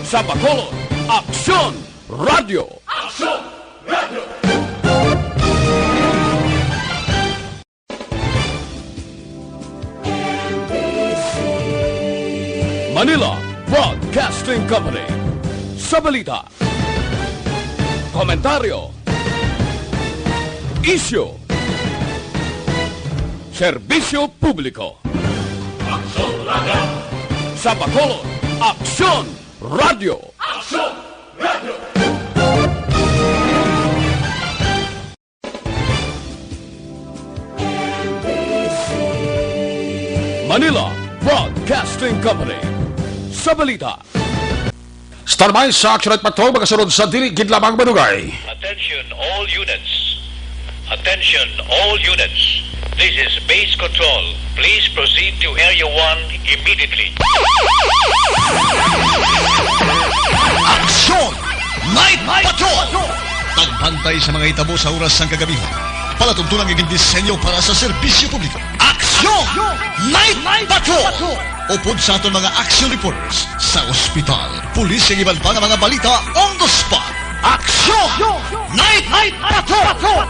sa Bacolod, Aksyon Radio. Aksyon Radio! Manila Broadcasting Company. Sa balita, komentaryo, isyu, serbisyo publiko. Aksyon Radio! Sa Bacolod, Aksyon Radio. Aksyon Radio! Manila Broadcasting Company. Sa balita, Standby sa Action at Patrol, magasunod sa diligid lamang manugay. Attention all units. Attention all units. This is base control. Please proceed to Area 1 immediately. Aksyon! Night Patrol! Tagbantay sa mga itabo sa oras ng kagabihan. Palatuntunan ng disenyo para sa serbisyo publiko. Aksyon! Night Patrol! Upod sa aton mga action reporters sa ospital, pulis ang iban pa ng mga balita on the spot. Aksyon! Night Patrol!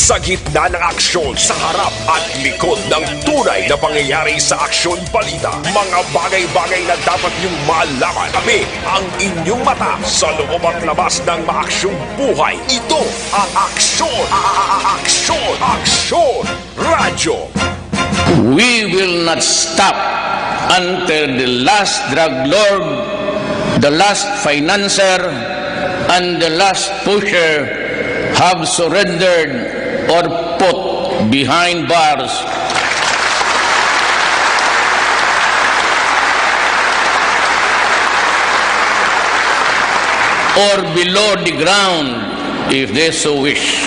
Sa gitna ng aksyon, sa harap at likod ng tunay na pangyayari sa Aksyon Balita, mga bagay-bagay na dapat niyong malaman. Kami ang inyong mata sa loob at labas ng maaksyong buhay. Ito ang Aksyon! Aksyon Radio! We will not stop until the last drug lord, the last financier, and the last pusher have surrendered or put behind bars. Or below the ground, if they so wish.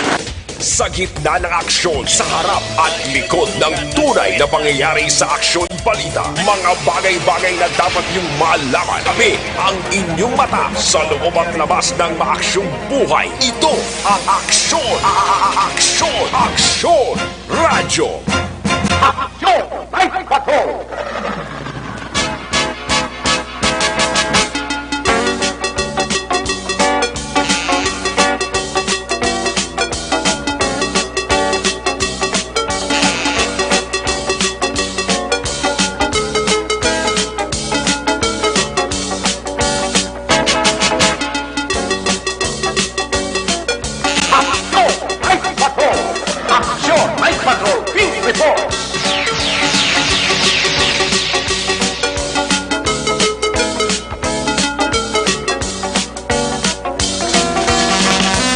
Sa gitna ng aksyon, sa harap at likod ng tunay na pangyayari sa Aksyon Balita, mga bagay-bagay na dapat niyong malaman. Kami ang inyong mata sa loob at labas ng maaksyong buhay. Ito ang Aksyon! Aksyon Radio! Aksyon! Night Patrol!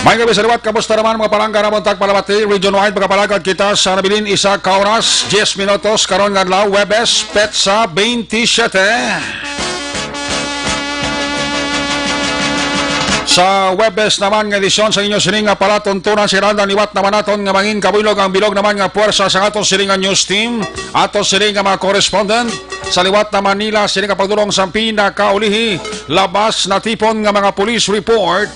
May gabi sa liwat, kamusta naman mga palangga na buntag palabati, region-wide magapalagad kita sa nabilin isa kauras, 10 minutos, karon nga adlaw, Webes, Petsa 27. Sa Webes naman nga edisyon sa inyo sining nga palatuntunan si Randa liwat naman naton nga mangin kabulog ang bilog naman nga puwersa sa aton sining nga news team, aton sining nga mga correspondent sa liwat na Manila sining nga pagdulong sa pinakaulihi, labas na tipon nga mga police report,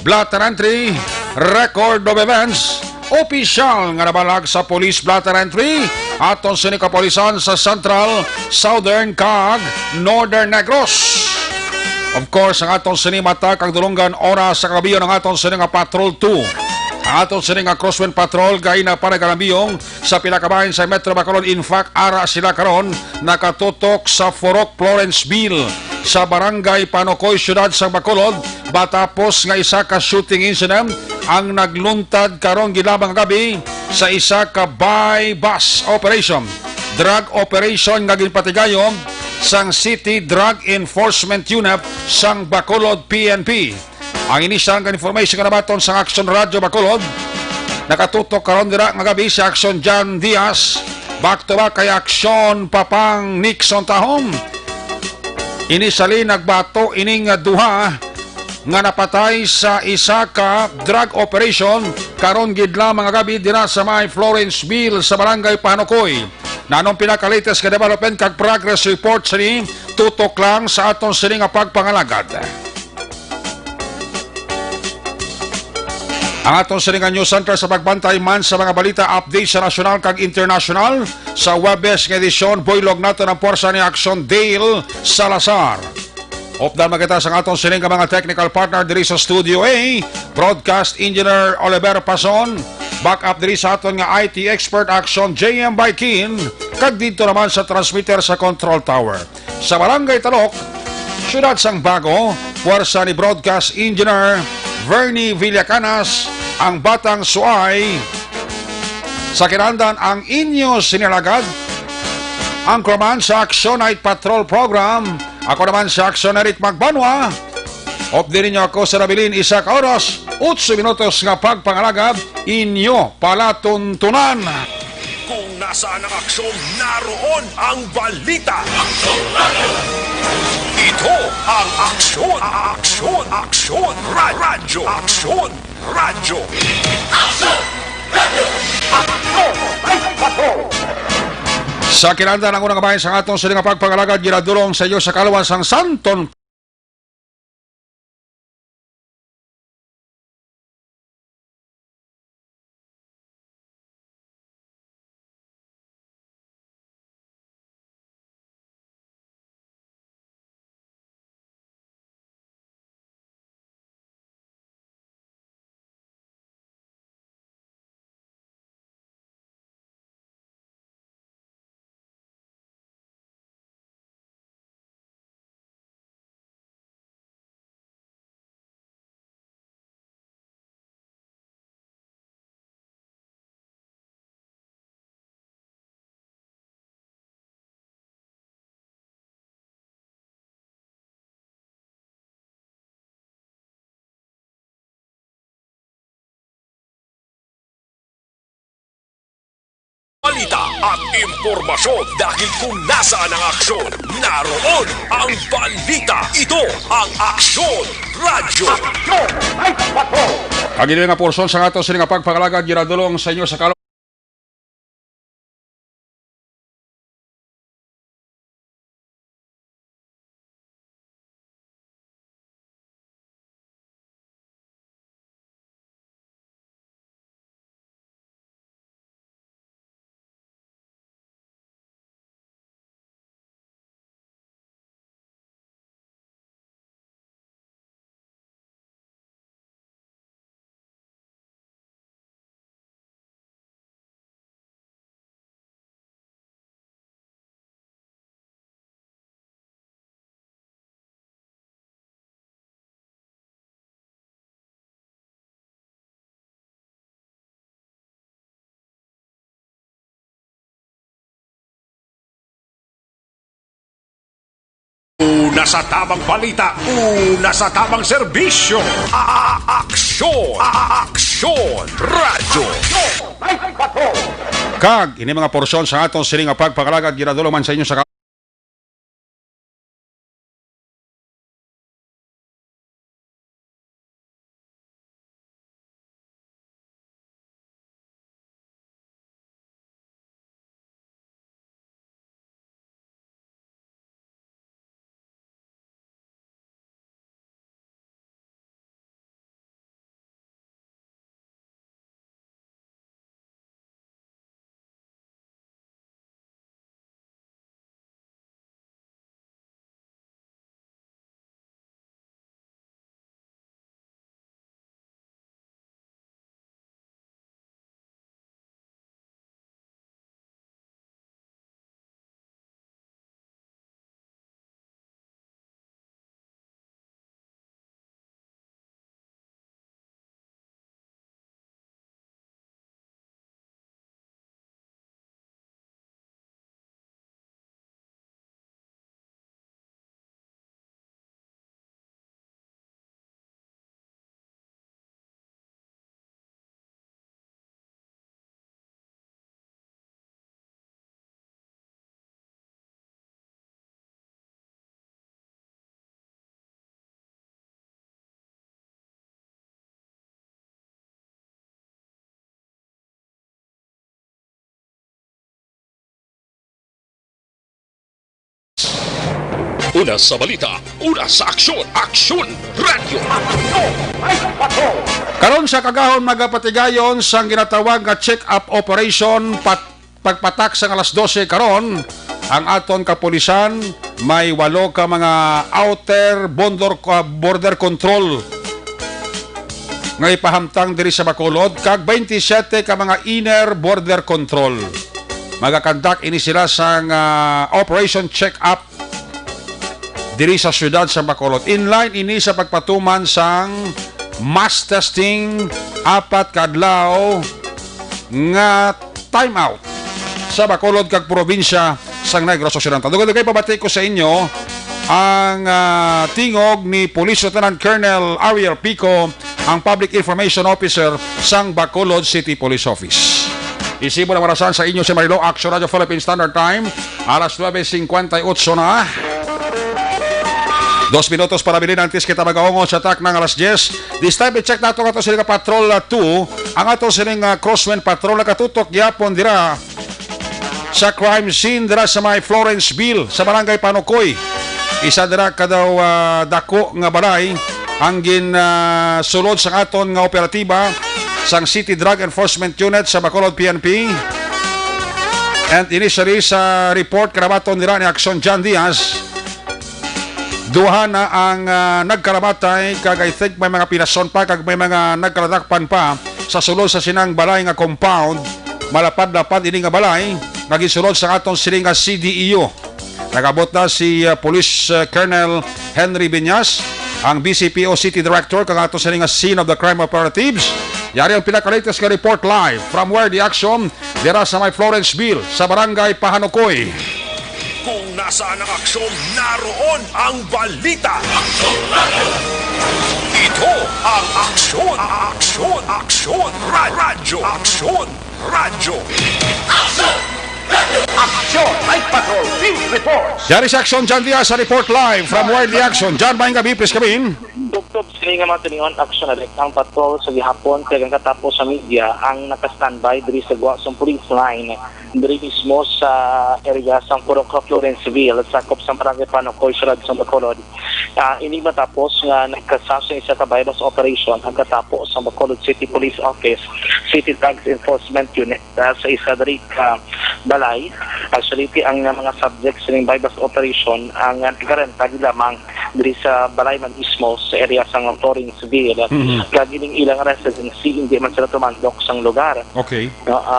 blatter entry, record of events, opisyal nga nabalag sa police blatter entry, aton sining kapolisan sa Central, Southern kag Northern Negros. Of course, ang aton sinimata kang dulunggan oras sa kabiyo ng aton sining nga Patrol 2. Ang aton sining nga Crosswind Patrol gay na panagambiyong sa pinakabahin sa Metro Bacolod. In fact, ara sila karon nakatutok sa Forok, Florenceville, sa Barangay Panocoy, Siyudad sa Bacolod, batapos nga isa ka shooting incident ang nagluntad karong gilabang gabi sa isa ka buy bus operation, drug operation nga ginpatigayon sang City Drug Enforcement Unit sang Bacolod PNP. Ang inisyang information nga nabaton sa Action Radio Bacolod, Nakatutok karon dira nga gabi si Aksyon Jan Diaz. Back to back kay Aksyon Papang Nixon Tahom. Inisali nagbato ining duha nga napatay sa isa ka drug operation karon gidla mga gabi dira sa may Florenceville sa barangay Panukoy. Nanong pinakalites ka development kag progress report sini tutok lang sa aton sini nga pagpangalagad. Ang atong siningan news center sa pagbantay man sa mga balita update sa nasyonal kag international sa Webes nga edisyon buylog nato ng porsa ni Aksyon Dale Salazar. Opdan magkita sa atong siningan mga technical partner diri sa Studio A, Broadcast Engineer Oliver Pason, backup diri sa aton nga IT expert Aksyon JM Baikin, kag dito naman sa transmitter sa Control Tower. Sa Barangay Talok, Siyudad Sang Bago, puwersa ni Broadcast Engineer Vernie Villacanas, ang Batang Suay. Sa kinandan ang inyo sinilagad, ang Anchorman sa Action Night Patrol Program. Ako naman sa Action Eric Magbanwa. Opdi ninyo ako sa nabilin isa ka oras, 8 minutos nga pagpangalagad, inyo palatuntunan. Kung nasaan ang aksyon, naroon ang balita. Ito ang aksyon, radyo. Aksyon, radyo. Sa kinanda ng unang kabayan sa atong siling pagpangalagad, ginadulong sa iyo sa kalawan sang Santon Balita at impormasyon dahil kung nasaan ang aksyon, naroon ang balita. Ito ang Aksyon Radyo. ang ilang nga porsyon sa atong siling pagpangalagad, ginadulong sa inyo sa kalawan Una sa tamang balita, una sa tamang serbisyo. Aksyon Radyo. kag ini mga porsyon sa atong siling pagpangalagad, ginadulong man sa inyo sa Una sa balita, una sa aksyon, Aksyon Radio. Karon sa kagahon magapatigayon sang ginatawag nga check-up operation pagpatak sa alas 12 karon ang aton kapulisan may 8 ka mga outer border control nga ipahamtang diri sa Bacolod kag 27 ka mga inner border control. Magakandak ini sila sang operation check-up diri sa syudad sa Bacolod. Inline ini sa pagpatuman sang mass testing 4 kadlaw nga time out sa Bacolod kag probinsya sang Negros Occidental. Dugay pabati ko sa inyo ang tingog ni Police Lieutenant Colonel Ariel Pico, ang Public Information Officer sang Bacolod City Police Office. Isibo na marasan sa inyo si Marilo, Action Radio Philippine Standard Time, alas 9:58 na. 2 minutos para bilhin antes kita mag-aungon sa attack ng alas 10. This time, i-check nato nga sila Patrol 2. Ang ato siling crosswind patrol na katutok yapon dira sa crime scene dira sa may Florenceville sa Barangay Panukoy. Isa dira kadaw dako nga balay ang sulod sa aton nga operatiba sang City Drug Enforcement Unit sa Bacolod PNP. And initially sa report karabaton dira ni Action John Diaz, duha na ang nagkaramatay kag I think may mga pinason pa kag may mga nagkaladakpan pa sa sulod sa sinang balay nga compound. Malapad-lapad ini nga balay nagisulod sa atong siling nga CDEO. Nagabot na si Police Colonel Henry Binyas, ang BCPO City Director kag atong siling nga scene of the crime operatives. Yari ang pinaka-latest nga report live from where the action dira sa may Florenceville sa Barangay Pahanukoy. Kung nasaan ang aksyon, naroon ang balita. Ito ang Aksyon, Aksyon, Aksyon, Radyo, Aksyon, Radyo. Action Night Patrol Field Reports. Yari sa Action John Diaz sa report live from where the action. John, maing gabi, please come in. Tugtog sila nga mga tiningon action na ang patrol sa gihapon kaya katapos sa media ang naka-standby diri sa Guasong Police Line diri mismo sa area sa Purok Florenceville at sakop sa Barangay Panukoy sa Bacolod. Ini matapos nga nagkasasa sa bypass operation ang katapos sa Bacolod City Police Office City Drugs Enforcement Unit sa isa diri balay. Actually ang mga subjects ng bypass operation ang tigarenta lamang diri sa balay man mismo sa area sa Florenceville. Kagining ilang residency hindi man sila tumandok sa lugar. Okay.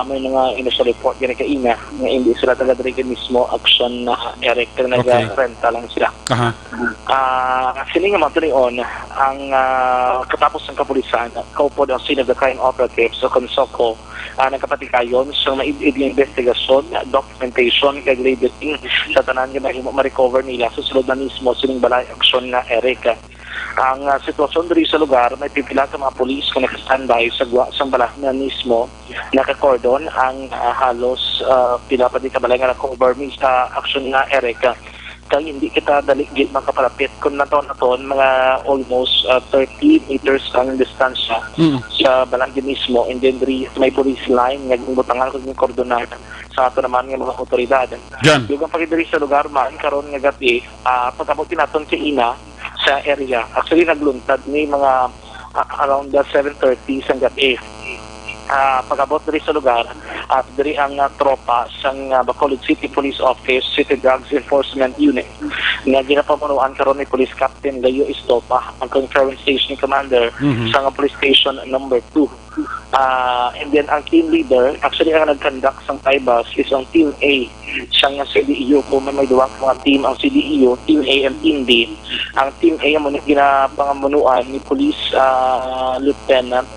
May mga initial report yan kaina nga hindi sila taga diri mismo action na erect na nagrenta lang sila. Sila nga matunion ang katapos ng kapulisan kaupo ang scene of the crime operatives so konsoko nagkapatikayon sa maidid yung investigasyon, documentation, kag labeling sa tanan nga mahimo ma-recover nila sa sulod na mismo sining balay aksyon na Erika. Ang sitwasyon diri sa lugar, may pipila ka mga pulis kung naka-standby sa balah na mismo, naka-cordon ang halos pila pa di kabalay nga na-cover sa aksyon na Erika. Kaya hindi kita daligid makapalapit kung naton mga almost 30 meters ang distansya sa balanggi mismo and then may police line nga butangan ko yung kordonat sa ato naman ng mga otoridad. Yung pagdiri sa lugar man karon nga gabi pagabot naton si ina sa area actually nagluntad ni mga around 7:30 sa gabi. Pagabot diri sa lugar at diri ang tropa sang Bacolod City Police Office City Drugs Enforcement Unit nga ginapamunuan karon ni Police Captain Layo Estopa ang Concurrent Station Commander sa Police Station number 2. And then ang team leader actually ang nag-conduct sang Taibas is ang Team A siyang CDEO kung may duwang mga team ang CDEO, Team A and Team B. Ang Team A mo ginapangamunuan ni Police Lieutenant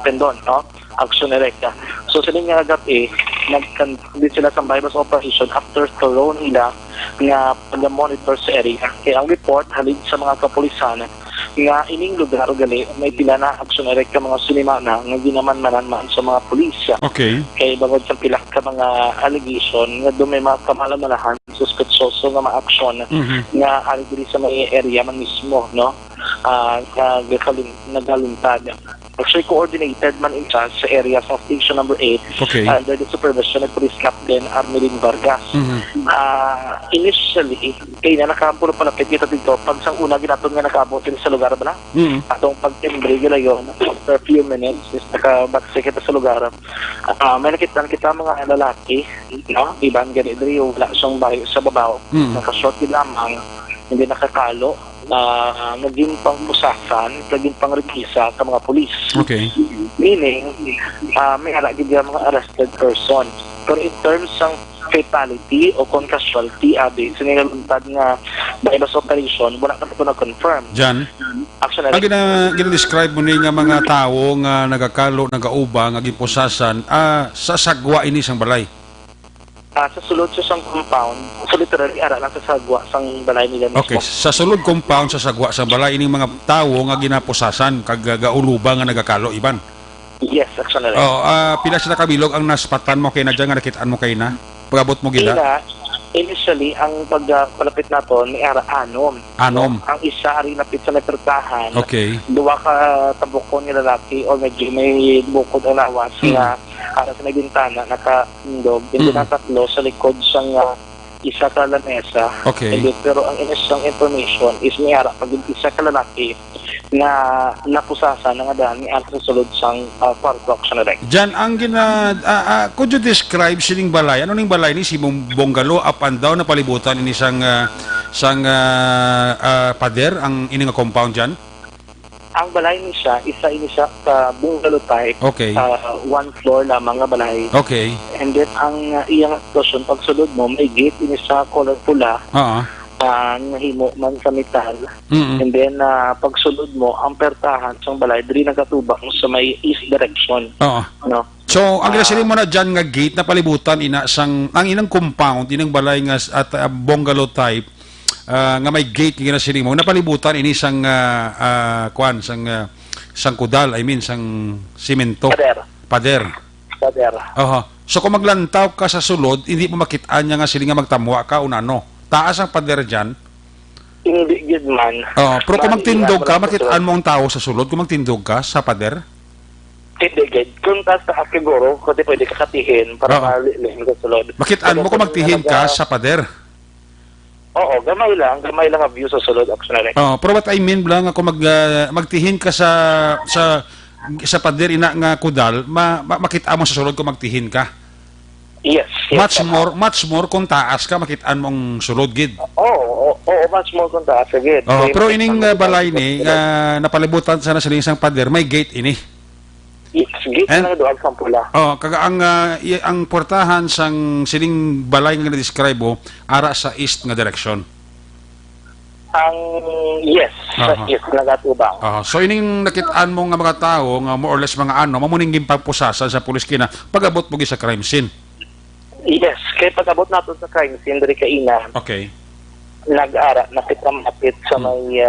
Pendon, no? Action Erecta. So sila nga gabi, nag-conduct sila sa bypass operation after thorough nila nga pag-monitor sa area. Kaya ang report halid sa mga kapulisan nga ining lugar gali may pila na Action Erecta mga sinimana nga ginaman-manan sa mga pulis. Okay. Kaya bagod sa pila ka mga allegation nga doon may mga kamalamalahan suspetsoso nga mga aksyon nga ali diri sa may area man mismo, no? nagaluntad. Actually, coordinated man in siya sa area sa station number 8 Okay. under the supervision of Police Captain Armelin Vargas. Initially, kaya na nakaburo palapit kita dito, pag sang una ginatong nga nakabot sa lugar ba na? Atong pag-timbre gila yun, after a few minutes, is nakabatse kita sa lugar. May nakita mga lalaki, no? Iban ganidri, wala siyang bayo sa babaw, nakashort din lamang, hindi nakakalo, naging pangbusasan, naging pangrikisa sa mga pulis. Okay. Meaning, may halagid yung mga arrested person. Pero in terms ng fatality o casualty, sinigaluntad nga bypass operation, wala na ito na-confirm. Jan, Actually, ang gina-describe mo ni nga mga tao nga nagakalo, nagaubang, naging pusasan, sa sagwa ini sang balay. sa sulod sa isang compound, so literally, ara lang sa sagwa sang balay nila mismo. Okay, sa sulod compound sa sagwa sa balay ining mga tao nga ginapusasan kag gaulubang nga nagakalo iban. Yes, actually. Pila sila kabilog ang naspatan mo kay na diyan nga nakitaan mo kay na? Pagabot mo gila? Initially, ang pagpalapit naton may ara anom. Anom. Ang isa ari napit sa napertahan. Okay. Duwa ka tabukon ni lalaki o medyo may bukod ang lawas na ara sa nagbintana naka-indog. Hindi na tatlo sa likod sang isa ka lamesa. Okay. Pero ang inisang information is may ara pag isa ka lalaki na napusasan nga daan ni sa sulod sang kwarto action direct. Jan, ang could you describe sining balay? Ano ning balay ni si bungalow up and down na palibutan ini sang pader ang ini nga compound Jan? Ang balay ni siya, isa sa bungalow type. Okay. One floor lamang nga balay. Okay. And then ang iyang sitwasyon pagsulod mo may gate ini sa color pula. Nahimo man sa metal. And then pagsulod mo ang pertahan sa balay diri nagatubang sa may east direction. No. So ang ginasili mo na dyan nga gate na palibutan ina sang ang inang compound inang balay nga at bungalow type nga may gate nga ginasili mo napalibutan ini sang sang kudal, I mean sang simento. Pader. So kung maglantaw ka sa sulod hindi mo makitaan niya nga sili nga magtamwa ka unano. Taas ang pader dyan? Hindi good man. Pero kung magtindog ka, makitaan mo ang tao sa sulod kung magtindog ka sa pader? Hindi good. Kung taas ka siguro, kasi pwede ka katihin para malilim sa sulod. Makitaan mo kung magtihin ka sa pader? Oo, gamay lang ang view sa sulod actually. Pero what I mean lang, kung magtihin ka sa pader ina nga kudal, makitaan mo sa sulod kung magtihin ka? Yes. Much more kung taas ka makitaan mong sulod gid. Oo, much more kung taas gid. Pero ining balay ni napalibutan sa nasiling sang pader may gate ini. Yes, gate na doon sa pula. Kaga ang portahan sang siling balay nga na-describe mo ara sa east nga direction. Yes, yes, nagatubang. So ining nakitaan mo nga mga tao nga more or less mga mamuning gimpagpusasan sa pulis kina pagabot mo sa crime scene. Yes, kaya pag-abot natin sa crime scene, dari kaina, okay. Nag-ara, napit sa may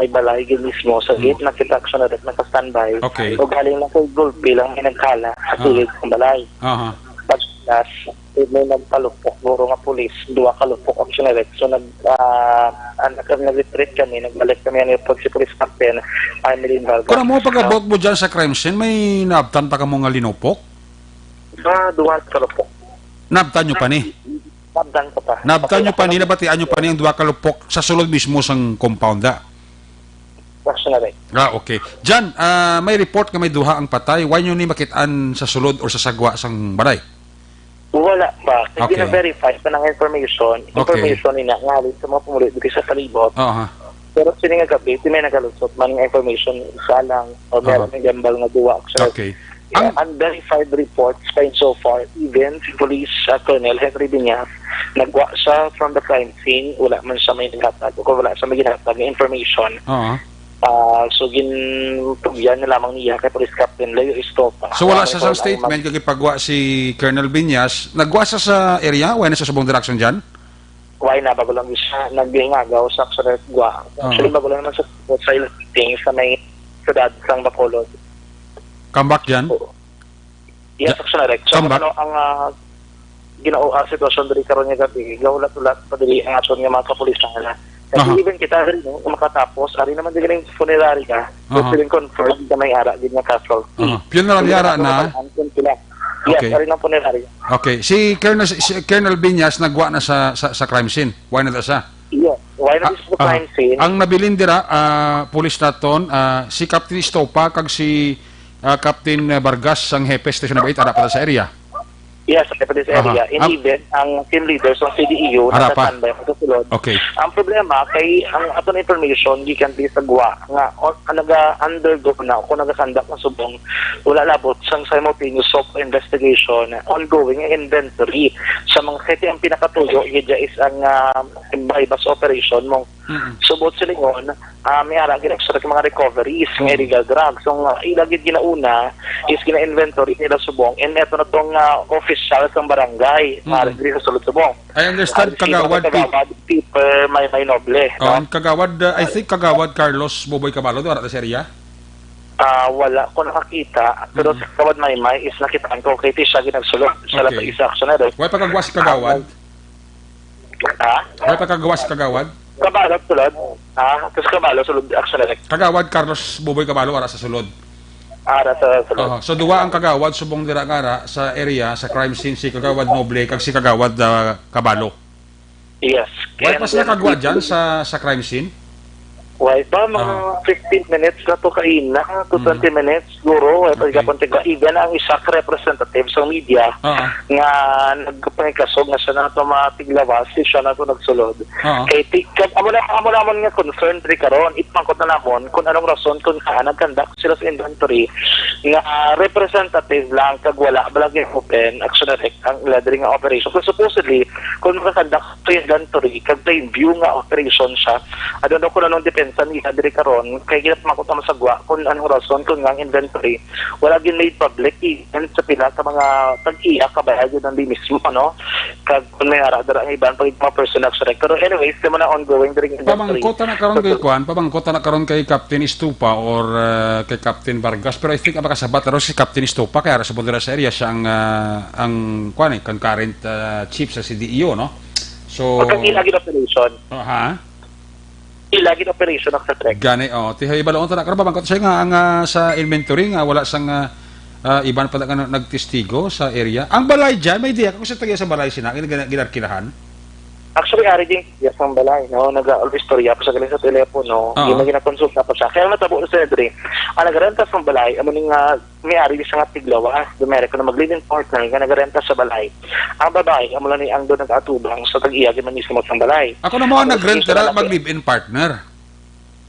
balay mismo, sa gate, nakita-action na rin, naka-standby. Okay. O galing na sa gulpi lang, may nagkala, sa tulig ng balay. Pag-las, may nagpalupok, buro nga pulis, duwa kalupok, action na rin. So, nag-retreat kami, nagbalik kami, si Police Captain, Armelin Vargas. Kung mo pag-abot mo dyan sa crime scene, may naabtan pa ka mo nga linupok? Duwa kalupok. Nabtan nyo pa ni? Nabtan ko pa. Nabtan nyo pa ni, nabatian nyo pa ni ang duwa kalupok sa sulod mismo sang compound da? Okay. Jan, may report nga may duha ang patay. Why nyo ni makitaan sa sulod o sa sagwa sang balay? Wala pa. Hindi na-verify pa ng information. Information nila ngalit sa mga pumulit dito sa palibot. Pero sila nga gabi, may nagalusot man ng information isa lang o meron ng gambal nga duwa. Okay. Unverified reports pa so far, even si Police Colonel Henry Binyas, nagwa siya from the crime scene, wala man siya may naghatag o wala siya may ginhatag ng information. So ginpugyan na lamang niya kay Police Captain Leo Estopa. So wala siya sa statement kagipagwa si Colonel Binyas, nagwa siya sa area, wala na siya sa buong direction dyan? Why na, bago lang siya nagbihingagaw sa actual gwa. Actually, bago lang naman sa things sa may sudad sang Bacolod. Comeback dyan? Yes, actually, so comeback? Ang sitwasyon diri karon nga gabi, gawlat-ulat pa diri ang action nga mga kapulisan nila. Kasi even kita rin, no, makatapos, ari naman din yung funerary ka, gusto rin confirm na may ara din nga casualty. Funeral yara na? Yes, Okay. ari ng funerary. Okay. Si Colonel Binyas nagwa na sa crime scene. Why na siya? Yes, why not is the crime scene? Ang nabilin dira, pulis naton, si Captain Estopa kag si Captain Vargas ang hepe station number 8 ara pa sa area. Yes, sa Japanese area. In even, ang team leaders ng CDEU natatanbay ang kasulod. Okay. Ang problema, kay ang aton information, gikan di sagwa, nga naga-undergo na, kung nagakandak ng subong, wala labot sang simultaneous soft investigation, ongoing inventory. Sa mga kaya ang pinakatuyo, yun is ang bypass operation mong subot sa lingon, may ara ginagsurat yung mga recoveries ng illegal drugs. So, ilagid ginauna is gina-inventory nila subong and eto na itong official ng barangay maaari sa sulod subong. I understand kagawad Peter may noble. Kagawad, I think kagawad Carlos Boboy Cabalo do ara sa area? Wala ko nakakita pero sa kagawad may is nakitaan ko kay siya ginagsulod sa lahat isa aksiyonero. Why pagagawa si kagawad? Why pagagawa si kagawad? Kabalo sulod. Tapos kabalo sulod aksiyonero. Kagawad Carlos Boboy Cabalo ara sa sulod. Ara sa sulod. So duwa ang kagawad subong dira ngara sa area sa crime scene si kagawad Noble kag si kagawad Cabalo. Yes. Why pa sila kagawad dyan sa crime scene? Why ba mga 15 minutes na to kaina to 20 minutes siguro ay pagkapuntiga even ang isa ka representative sa media nga nagpangikasog na siya na ito matiglawas siya na ito nagsulod kay amo na nga concerned rin karon ipangkot na namon kung anong rason kung nagkandak sila sa inventory nga representative lang kag wala balagay open action direct ang laddering operation kung supposedly kung nagkandak sa inventory kag plain view nga operation siya I don't know kung anong depends sa nila diri karon kay ginat makot na masagwa kung anong rason kung ang inventory wala gin made public even sa pila sa mga tag-iya kabayad ng di mismo ano kag kung may ara dara ang iban pag mga personal sa pero anyways demo na ongoing diri inventory pabangkota na karon kay Captain Estupa or kay Captain Vargas pero I think abaka sabat ro si Captain Estupa kay ara sa bundira sa area siya ang concurrent chief sa CDEO no so ilagin operation ilagin operation ng sa track. Gani, tihay balon ta na karon bangkot siya nga ang sa inventory nga wala sang iban pa nga nagtestigo sa area. Ang balay diyan may idea kung sa tagiya sa balay sina ginarkilahan. Actually, ari din yes ang balay, no? Nag-istorya pa sa galing sa telepono, hindi mo ginakonsulta pa siya. Kaya natabo sa Edre, ang nagrenta sa balay, amo ning may-ari di sa tiglawa, America na mag-live-in partner nga nagrenta sa balay. Ang babae, amo lang ni ang doon nag-atubang sa tag-iya man mismo sa balay. Ako na mo nagrenta mag-live-in partner.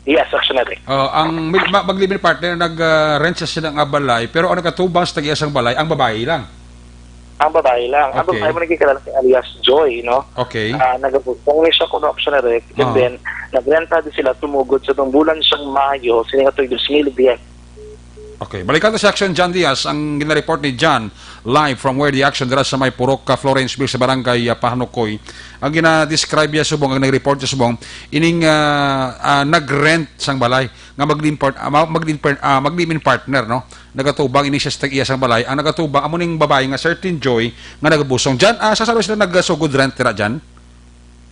Yes, actually. Ang mag-live-in partner nag-rent siya ng balay, pero ang nagkatubang sa tag-iya sang balay, ang babae lang. Ang babae lang. Ang babae mo nagkikilala si alias Joy, no? Okay. Nagapugpong siya kung option na rin. And then, nagrenta din sila tumugod sa itong bulan siyang Mayo, sininga ito yung 2,000 Okay. Balikan sa action, John Diaz. Ang ginareport ni John, live from where the action dira sa may Purok, Florenceville sa barangay Pahanukoy. Ang gina-describe niya subong, ang nag-report niya subong, ining nag-rent sang balay, nga mag-live-in partner, no? Nagatubang ini siya sa tag-iya sang balay. Ang nagatubang, amo ning babae nga certain Joy, nga nagabusong. Diyan, sasabi sila nagsugod rent tira dyan?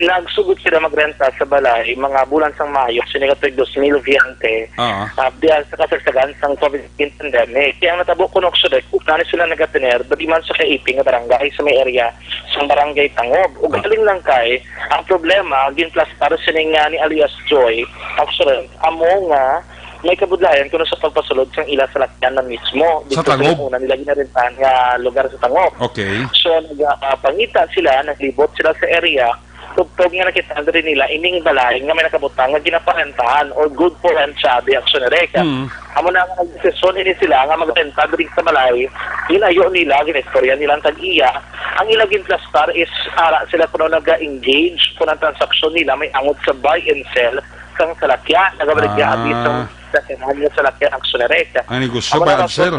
Nagsugod sila magrenta sa balay, mga bulan sang Mayo, sinigatoy 2,000 diyan sa kasagsagan sang COVID-19 pandemic. Kaya ang natabo ko nokso dek, uknani sila nagatiner, baliman sa kaiping nga barangay sa may area, sa barangay Tangob. O galing lang kay, ang problema, ginplastar sining ni alias Joy, actually, amo nga, may kabudlayan kuno sa pagpasulod sang ila sa lakyan na mismo sa Tangob una nila ginarentahan nga lugar sa Tangob. Okay. So nagpangita sila, naglibot sila sa area, tugtog nga nakita rin nila ining balay nga may nakabutang nga ginaparentahan or good for rent siya di actionary ka. Amo na nga nag-desisyon ini sila nga magrenta rin sa balay, ginayo nila, ginistorya nilang tag-iya. Ang ilagin plastar is ara sila kuno nag-engage kuno ang transaksyon nila may angot sa buy and sell sang salakyan, nagabalik niya abisang sa kananya sa lakyan ang sunereka. Ani gusto ba, sir?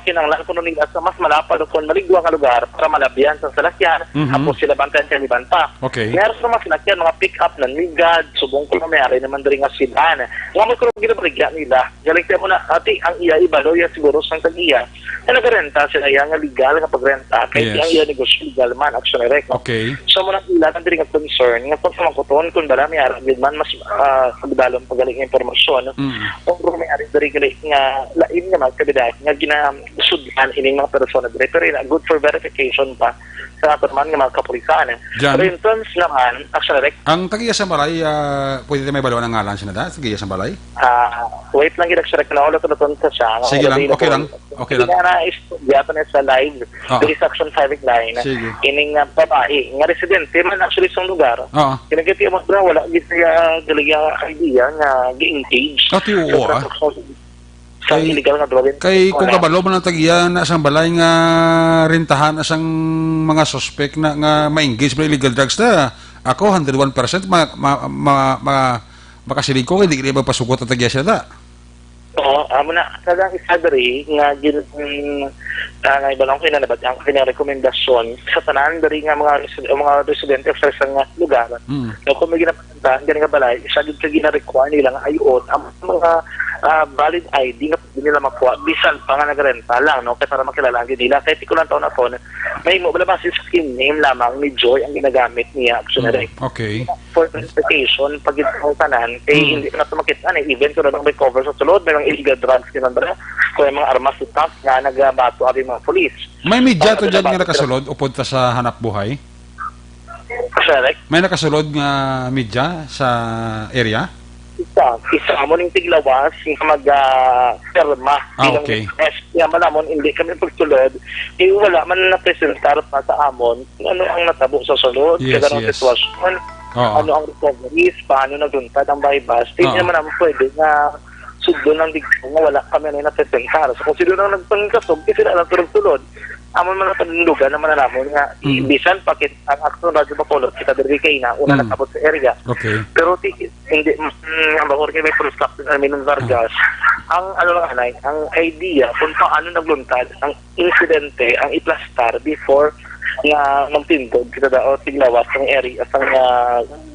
kinanglan ko nila sa mas malapad kung maligwa nga lugar para malabyan sa salakyan. Tapos sila bantayan sa liban pa. Okay. Meron sa mga salakyan, mga pick-up na nigad, subong ko na mayari naman rin nga sidan. Nga mo kung ginabarigya nila, galing tayo muna, ati, ang iya ibalo, yan siguro sa tag-iya, na nagarenta sila yan nga legal nga pagrenta, kahit ang iya negosyo legal man, action direct. Okay. So muna ilan ang rin nga concern, nga kung kuton, kung bala mayari, man mas sabidalong pagaling informasyon, kung mayari rin nga lain nga magkabidahin, nga ginasudlan ining mga persona dire, pero good for verification pa sa atorman nga mga kapulisan. Pero in terms naman, action direct. Ang tagiya sa balay, pwede tayo may balawan ng ngalan siya na da? Tagiya sa balay? Wait lang gina action direct na ulit na sa siya. Sige lang, okay lang. Okay lang. Kaya na-istudyata na sa live, there is action 5 line. Sige. Ining babae, nga residente man actually sa lugar. Kinagiti mo bro, wala gito yung galigya idea nga gi-engage. Ati oo sa illegal nga droga. Kay kung kabalo mo ng tagiya na asang balay nga rentahan asang mga suspect na nga ma-engage sa illegal drugs na ako 101% makasilig ko hindi kaya magpasukot ang tagiya siya da. Oo, amo na kadang isa diri nga nga iba lang ko inanabat ang rekomendasyon sa tanan diri nga mga residente sa isang lugar. Kung may ginapantan gani nga balay, isa gid sa gina-require nila nga ayot ang mga valid ID nga pwede nila makuha bisan pa nga nagrenta lang, no? Kaya para makilala nila. Kahit ikulang taon na po, may mo balabas yung skin name lamang ni Joy ang ginagamit niya actually. Okay. For verification, pag ito tanan, hindi na ito makita na even kung nang recover sa sulod, may mga illegal drugs kinandara, kung may mga armas stuff nga nagabato ang mga polis. May media to dyan nga nakasulod upod ta sa hanap buhay? Correct. May nakasulod nga media sa area? Isa mo ning tiglawas yung mag-firma okay. Kaya malamon hindi kami pagtulod wala man na-presentar pa sa amon ano ang natabo sa sulod kaya ganong sitwasyon ano ang recoveries paano naguntad ang bypass hindi naman naman pwede na sudlo ng digso nga wala kami na na-presentar so kung sila na nagpangkasog sila na tulog-tulod amon man napanlugan naman na namon nga ibisan pakit ang action radyo Bacolod kita diri kay na una natabot sa area pero hindi ang bakor kay may police captain Armin Vargas ang ano lang anay ang idea kung paano nagluntad ang insidente ang iplastar before nga magtindog kita da o tiglawas ng area sang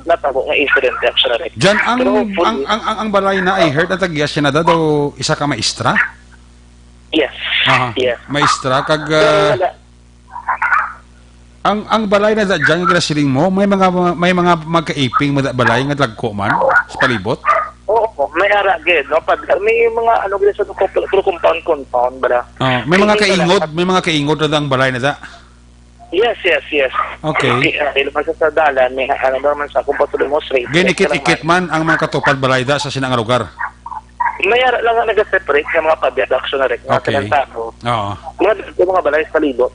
natabo nga incidente actually diyan ang balay na I heard na tagiya siya na daw isa ka maestra. Yes. Yes. Maestra kag ang balay na diyan nga siling mo may mga magkaiping balay nga dagko man sa palibot. Oo, may ara gid no pag may mga ano gid sa compound bala. May mga kaingod na ang balay na da. Yes. Okay. Ilabas sa dalan may ano naman sa kung demonstrate. Ginikit-ikit man ang mga katupad balay da sa sinang lugar. Mayara lang nga nag-separate ng mga public action na rin. Okay. Mga balay sa libo.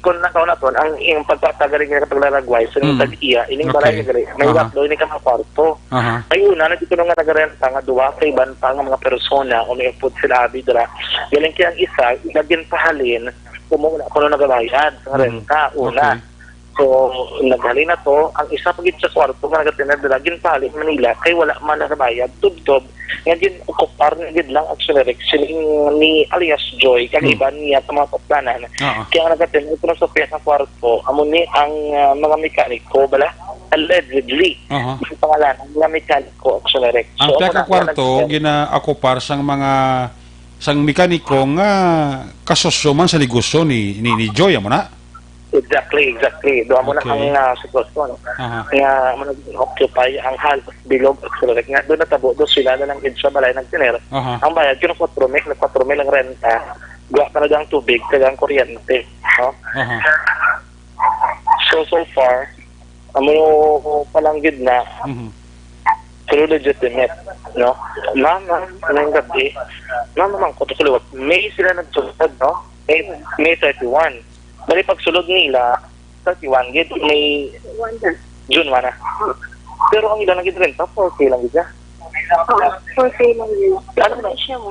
Kung nakaw na to, ang iyong pagpapagaling nga paglalagway sa yung tag-iya, ining balay nga rin. May waklo, ining ka mga kwarto. May una, nandito nga nagarenta nga duwa sa iban pa nga mga persona o may upod sila abidra. Galing kaya ang isa, ilagyan pahalin kung nagabayad sa renta. Una. So, naghalin na to, ang isa pagit sa kwarto nga nagatinadala, ginpahalin Manila, kay wala man nagabayad, tub-tub, ngayon ukupar lang acceleration ni alias Joy kaliban niya sa mga kaplanan kaya nagatin ito na sa piyasa kwarto amo ni ang mga mekaniko bala allegedly ang pangalan ng mga mekaniko accelerate ang piyasa kwarto gina-akupar sang mga sang mekaniko nga kasosyo man sa negosyo ni Joy amo na. Exactly. Doon mo na ang sitwasyon. Kaya occupy ang halos bilog accelerate nga. Doon natabo, doon sila na lang sa balay nagtiner. Ang bayad, kino 4 mil ang renta. Gawa talaga ang tubig, talaga ang kuryente. So far, amo palanggid na true legitimate. No? Mama, anong gabi? Mama, ko ito kaliwat. May sila nagsusod, no? May 31. Bali pagsulod nila, 31 gid may June 1 na. Pero ang ilan lang gid renta, 4K lang gid siya. 4K lang gid. Ano ba siya mo?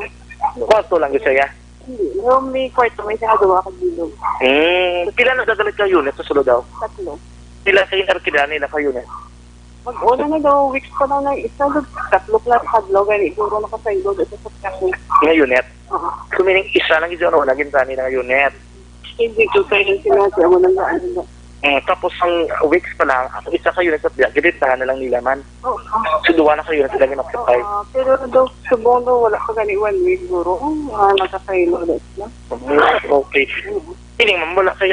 Kwarto lang gid siya. Hindi. Yung may kwarto, may siya duwa ka bilog. Pila na dadalit ka unit sa sulod daw? 3. Pila sa inarkida nila ka unit? Pag-una na daw, weeks pa lang na isa, tatlo plus hadlaw, gani, puro nakasaylo doon sa sakyan. Nga unit. So meaning isa lang yung naging tani ng unit. Hindi ko kayo sinasya mo nang daan. Tapos ang weeks pa lang, ako isa ka unit sa biyak, ginitahan na lang nila man. So duwa na kayo unit sila ginapitay. Pero daw, subong daw, wala ka gani 1 week, guro. Nakasaylo doon na. Okay. Piling ma'am, wala kayo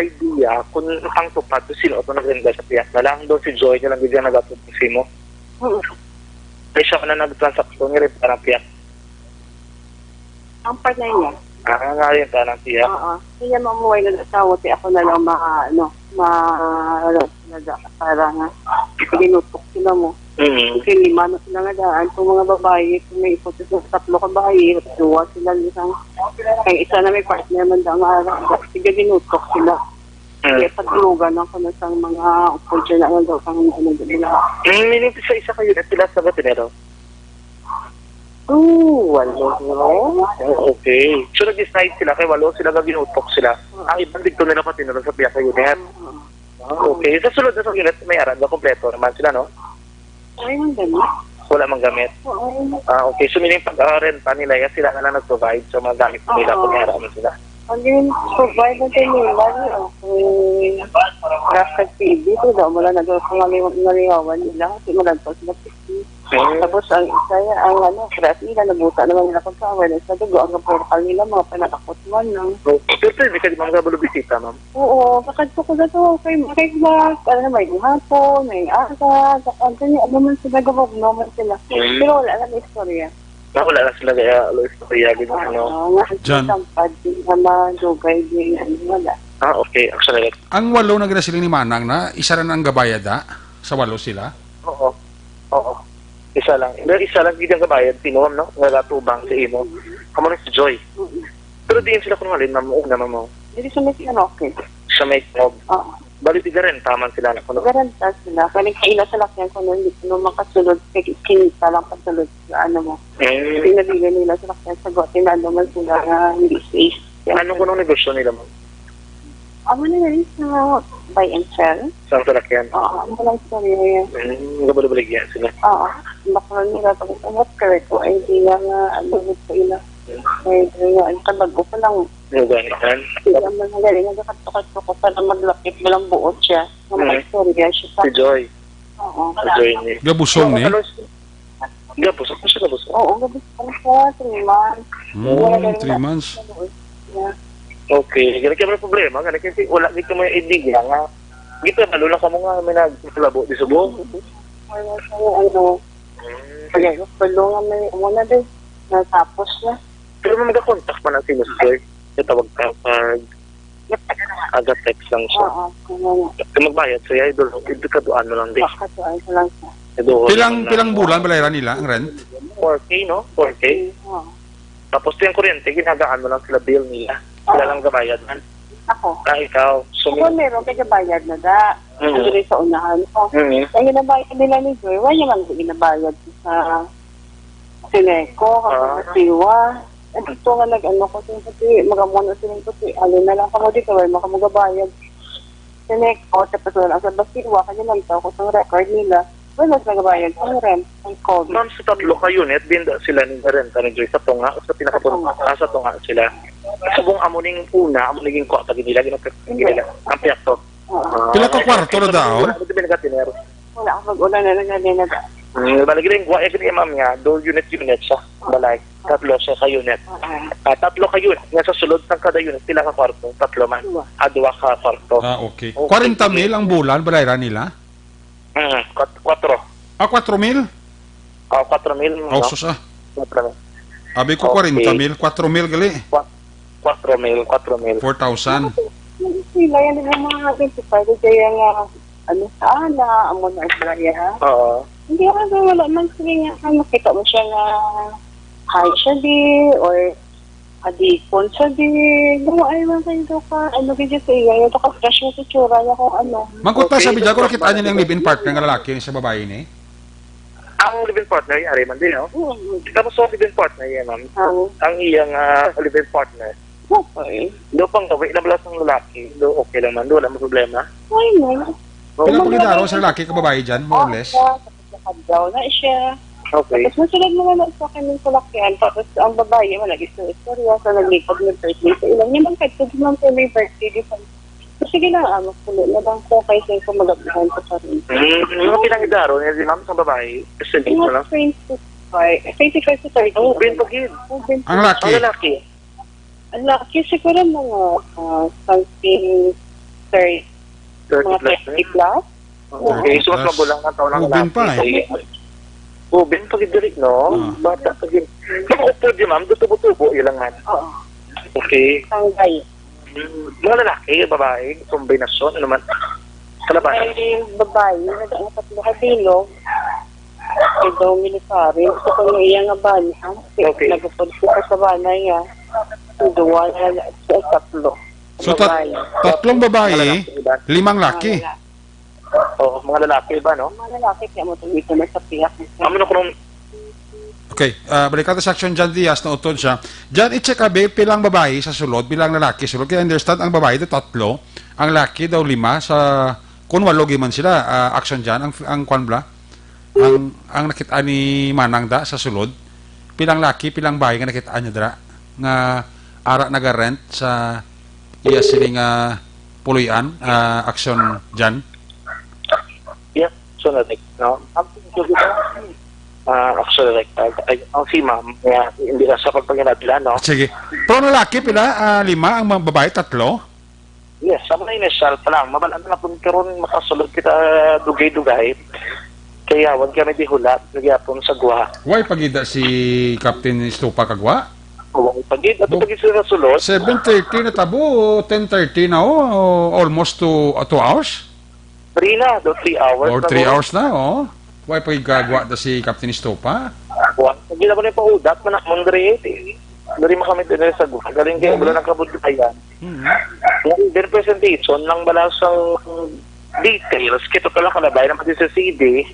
idea kung ang tupad to sino ito nagrinda sa piyak na lang. Doon si Joy na lang bigyan nagatutusin mo. May siya na nag-transaction niya rin parang piyak. Ang partner niya? Nga rin parang piyak. Oo. Kaya mamuhay na asawa, ako na lang parang ginutok sila mo. Kasi 5 na sila nga daan. Kung mga babae, kung may ipotes ng 3 kabaye, 2 sila isang, ay isa na may partner man daw nga, sige ginutok sila. Kaya paglugan ako na sa mga upodya na daw kang nila. Meaning sa isa kayo na sila sa batinero? Walo. Okay. So nag-decide sila kay walo sila ginutok sila. Ang ibang dito nila pati na sa piyak kayo net. Okay. Sa sunod na sa unit, may aran ba kompleto naman sila, no? Ay, mang gamit. Wala mang gamit? Okay. So meaning pag-renta nila, sila na lang nag-provide sa mga gamit nila kung may aran sila. Ang provide na tayo nila, okay. Rascal TV, ito daw, wala na daw kung ngaliwawan nila. Kasi malagpas na TV. Tapos ang isa, kras nila, nabuta naman nila pagkawal. Sa dugo, ang portal nila, mga panakakotman lang. Pero hindi ka di mga gabalo bisita, ma'am? Oo, kakadto ko na to. Kay ba, may hapon, may aga, ano man sila gawag, naman sila. Pero wala lang istorya. Wala lang sila kaya istorya, gano'n. John. Okay. Actually, ang 8 na gina sila ni Manang na, isa rin ang gabayad sa 8 sila? Oo. Isa lang. Pero isa lang hindi ang kabayan, pinuham, no? Wala tubang sa imo. Kamu si Joy. Pero diin sila kung halin, una mo. Hindi siya may okay. Siya may snog. Oo. Bali, di garin, taman sila. Garanta sila. Kaya kaila sa lakyan ko nung hindi ko makasulod, kinita lang kasulod sa mo. Pinabigay nila sa lakyan sa gote na naman sila na hindi safe. Anong kunong negosyo nila, ma'am? Amo na rin sa buy and sell. Saan sa lakyan? Oo, amo lang sa rin. Gabalo-baligyan sila. Oo. Baka nila tapos ang correct ko ay hindi nga alugod sa ila. May ang kabago pa lang. Ganitan? Sila man nga rin, nagkakato-kato ko para maglapit walang buot siya. Mga istorya siya. Si Joy. Oo. Si Joy ni. Gabusong ni? Gabusong ko siya, gabusong. Oo, gabusong siya. 3 months. 3 months. Okay, ganun kaya may problema. Ganun kasi wala dito may idigya nga. Gito, malula ka mo nga may nagsalabo di subo. Wala siya kaya palungan may muna din. Natapos na. Pero may mag-contact pa na si Mr. Tawag ka pag aga-text lang siya. Oo, Kung magbayad siya, idol, kaduan mo lang din. Kaduan ko lang siya. Pilang bulan balayran nila ang rent? 4K, no? 4K. Oo. Tapos yung kuryente, ginagaan mo lang sila bill nila. Sila lang gabayad man. Ako? Ikaw. Ako meron kaya bayad na da. Ano rin sa unahan ko. Kaya ginabayad nila ni Joy, wala naman ginabayad sa Sineco, sa Siwa. At ito nga nag-ano ko kasi magamon na silang kasi alin na lang kamo dito, wala makamagabayad. Sineco, tapos wala sa Basiwa, kanya lang tao ko sa record nila. Wala sa nagabayad sa rent, ang COVID. Ma'am, sa 3 ka unit, binda sila ng renta ni Joy sa tunga o sa pinakapunta. Sa tunga sila. Subong amuning una, amuning ko pag nila ginila. Ang piyak to. Pila ka kwarto na daw? Wala ko binagatinero. Wala ako mag-ulan na na da. Balagin yung egri ma'am nga, do unit siya. Balay. 3 siya ka unit. 3 ka unit. Nga sa sulod ng kada unit, pila ka kwarto? 3 man. 2 ka kwarto. Okay. 40,000 ang bulan balayran nila? 4. 4,000? 4,000. Oh, sus 4,000. Abi ko 40,000, 4,000 gali. 4,000. 4,000. Sila yan yung mga identified. Kaya nga, sana, amo na istorya ha? Oo. Hindi ako wala man sila nga, makita mo siya na high siya di, or adikon siya di. Ay, man kayo ka, ganyan sa iya, yung ka-fresh mo sa tsura niya kung ano. Magkunta sabi dyan, kung nakita niya ng live-in partner ng lalaki sa babae ni? Ang live-in partner, yari man din, no? Tapos so, live-in partner yan, ma'am. Ang iyang live-in partner. Okay. Do pang gawin, nabalas ng lalaki, do okay lang man, do wala mo problema. Ay, man. Pilang pagidaro sa lalaki ka babae dyan, more or less? Nakadaw na siya. Okay. Tapos nasunod mo na sa akin ng kulakyan. Tapos ang babae, nag-istorya sa naglikod ng birthday sa ilang. Yung bang kahit kung naman may birthday, di pa. So, sige lang, makulit na bang ko kayo sa yung kumagagahan ko sa rin. Yung pinangidaro niya, di ma'am, sa babae, kasi dito lang. 25 to 30. Oh, bintugid. Ang laki? Ang lalaki. Ang laki siguro mga something 30. 30 Mga 30 plus. Okay, so mas magulang na taon ng Ubin pa Ubin pagid diri, no? Bata pagid. Upo di ma'am, tutubo-tubo ilangan. Oo. Okay. Tanggay. Mga lalaki, babae, kombinasyon, ano man. Sa labas. Ay, babae, nag-aangat at bilog. Kaya daw military. Gusto ko yung iyang abana. Okay. Nagpapod ko sa bana niya. Duwa na sa tatlo. So, tatlong babae, 5 laki. Oo, mga lalaki ba, no? Mga lalaki, kaya mo ito na sa piyak. Ano ko nung... Okay, balik natin sa action John Diaz na utod siya. John, i-check abi, pilang babae sa sulod, bilang lalaki sulod. Kaya understand, ang babae ito 3, ang laki daw 5 sa... Kung 8 man sila, action John, ang kwanbla, ang nakita ni Manang da sa sulod, pilang laki, pilang babae nga nakita niya dra, nga ara naga-rent sa iya siling puluyan, action John. Yeah, so natin, no? Actually, ang si ma'am, hindi na sa pagpagyanatila, no? Sige. Pero lalaki, pila? 5, ang mga babae, 3? Yes, sa mga initial pa lang. Mabalaan na kung karoon makasulod kita dugay-dugay. Kaya wag kami di hulat, nagyapon sa guha. Why pagida si Captain Stupa kagwa? Huwag pagid, at pagid sila sulod. 7:30 na tabo, 10:30 na almost to 2 hours? 3 na, 3 hours. Or 3 hours na, Why pagigagwa na si Captain Stupa? Hindi na ba na yung paudat, manakmong dere, dari mo kami din sa guha. Galing kayo, wala nagkabudlayan. Yung presentation lang bala sa details, kito pala kalabay naman din sa CD.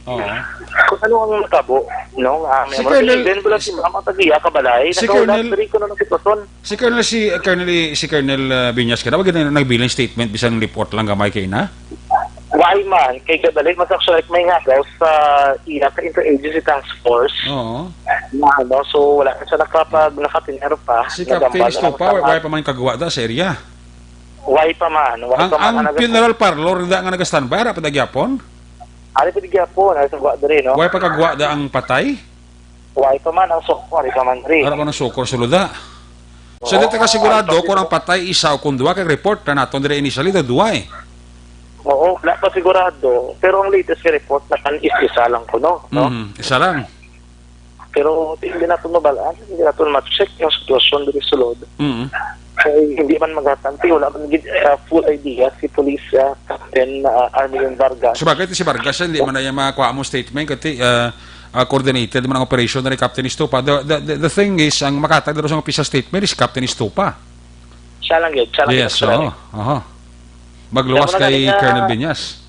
Kung ano ang matabo, no? Si Colonel... Then bala si Mama Tagiya kabalay, nagkaulat dari ko na ng sitwasyon. Si Colonel Binyas ka na, wag na nagbilang statement, bisang report lang gamay kay na? Why man, kay Gabalay, mas actually may nga daw sa Interagency Task Force. Oo. So wala siya nakatinero pa. Si Captain Stupa, why pa man kagawa da sa area? Why pa man? Ang funeral parlor da nga nag-standby, para pa nagyapon? Ari pa nagyapon, ay sa guwa dere, no? Why pa kagawa da ang patay? Why pa man ang sokor, ari pa man dere. Para pa ng sokor suluda. So dito ka sigurado kung ang patay isa o kung duwa kay report na naton dire initially da duwa Oo, wala pa sigurado. Pero ang latest report na is isa lang ko, no? Isa lang. Pero hindi natin mabalaan, hindi natin ma-check yung sitwasyon dito sa sulod. Kaya hindi man maghatanti, wala man full idea si Police Captain Armilion Vargas. Sabagay si Vargas, hindi man na yung makakuha mo statement kasi coordinated man ang operation na ni Captain Stupa. The thing is, ang makatag na sa official statement is Captain Stupa. Siya lang yun, siya lang yun. Yes, magluwas kay Colonel Binyas.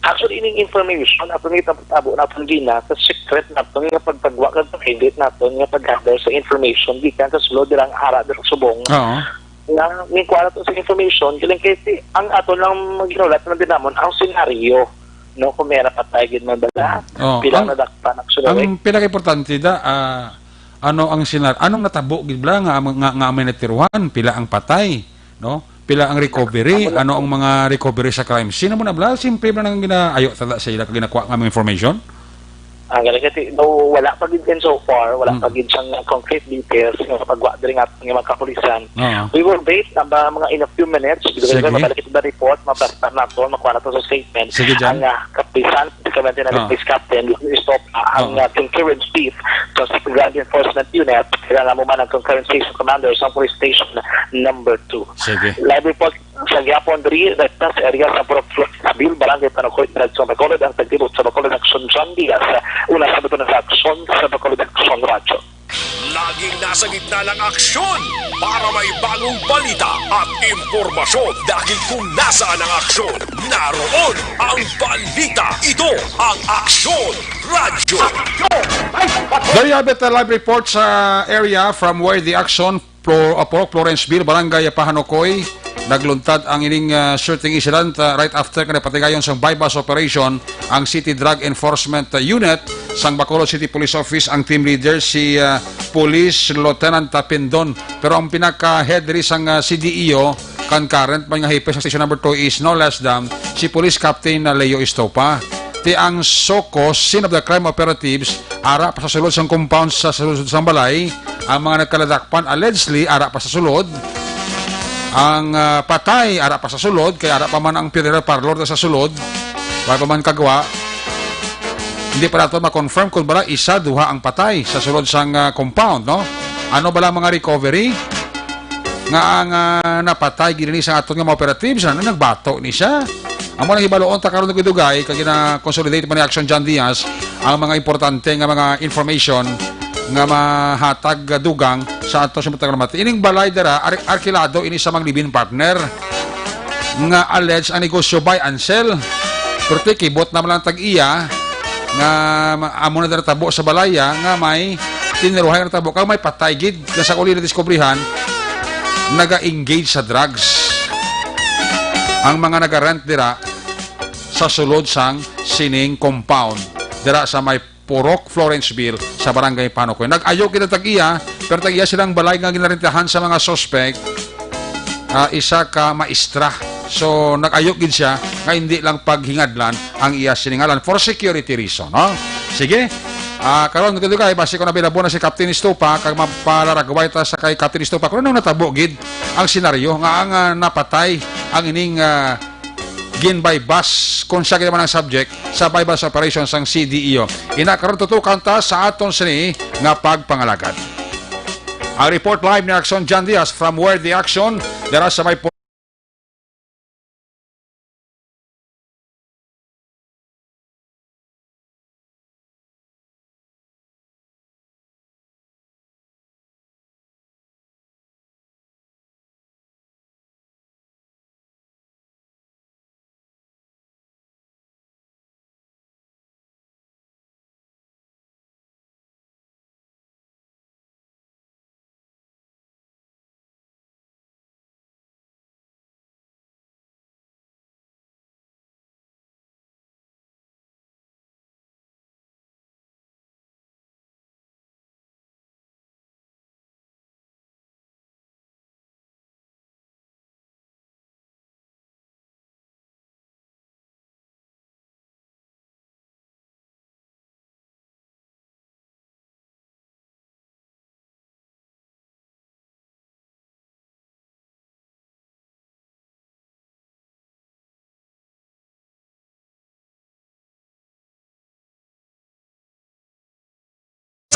Actually, ining information na itong itabo na itong gina sa secret na itong nga pagpagwa ka itong edit na itong nga pag-gather sa information gikan sa sulod nilang ara sa subong. Na ngikuha na ito sa information galing kasi ang ato lang maginulat na din naman ang senaryo, no, kung meron patay gid man bala bilang nadakpan actually. Ang pinaka-importante ano ang senaryo, anong natabo gid bala nga may natiruhan, pila ang patay, no? Pila ang recovery, ano ang mga recovery sa crime scene mo na bla, simple ba nang ginaayo tada sa ila kag ginakuha nga information? Ang galing kasi wala pa gid so far, wala pa gid siyang concrete details nga pagwa diri nga ng mga kapulisan. We will wait mga in a few minutes because mabalik the report, mabasta na to, makuha na to sa statement. Ang kapulisan, kami na police captain, stop ang concurrent chief sa Grand Enforcement Unit, kailangan mo man ang concurrent station commander sa police station number 2. Live report sa Gyapon diri sa area sa Bill Barangay Panacoy sa Bacolod ang tagtibot sa Bacolod Action John Diaz una sa beto na aksyon sa Bacolod Action Radyo. Laging nasa gitna ng aksyon para may bagong balita at impormasyon dahil kung nasaan ang aksyon, naroon ang balita. Ito ang Aksyon Radyo. There you have it, live report sa area from where the action Florence Bill Barangay Pahanokoy Nagluntad ang ining shooting incident right after kada patigayon sang bypass operation ang City Drug Enforcement Unit sang Bacolod City Police Office. Ang team leader si Police Lieutenant Tapindon, pero ang pinaka-head diri sang CDEO concurrent pa nga hepe sa station number 2 is no less than si Police Captain Leo Estopa. Ti ang SOCO, Scene of the Crime Operatives, ara pa sa sulod sang compound sa sulod sang balay. Ang mga nagkaladakpan allegedly ara pa sa sulod. Ang patay ara pa sa sulod, kaya ara pa man ang funeral parlor sa sulod. Wala pa man kagawa. Hindi pa nato ma-confirm kung bala isa, duha ang patay sa sulod sang compound, no? Ano bala mga recovery? Nga ang napatay gini sa aton nga mga operatives, ano nagbato ni siya? Ang mga hibaloon ta karon nagdugay kag gina-consolidate man ni Action John Diaz ang mga importante nga mga information nga mahatag dugang sa ato sa matag mati. Ining balay dara arkilado ini sa mga libin partner nga alleged ang negosyo buy and sell. Pero kibot na lang tag-iya nga amo na dara tabo sa balaya nga may tiniruhay na tabo kag may patay gid sa uli na diskubrihan naga-engage sa drugs. Ang mga naga-rent dira sa sulod sang sining compound dira sa may Purok, Florenceville sa Barangay Panokoy. Nag-ayo kita tag-iya, pero tag-iya silang balay nga ginarentahan sa mga suspect, isa ka maestra. So nag-ayo gid siya nga hindi lang paghingadlan ang iya siningalan for security reason, no? Sige. Karon gid kay base ko na bilabo na si Captain Estopa kag mapalaragway ta sa kay Captain Estopa kuno natabo gid ang senaryo nga ang napatay ang ining gin by bus kung siya naman ang subject sa bypass operations ng CDEO. Inakaroon tutukan ta sa aton sini nga pagpangalagad. Ang report live ni Action John Diaz from where the action dara sa may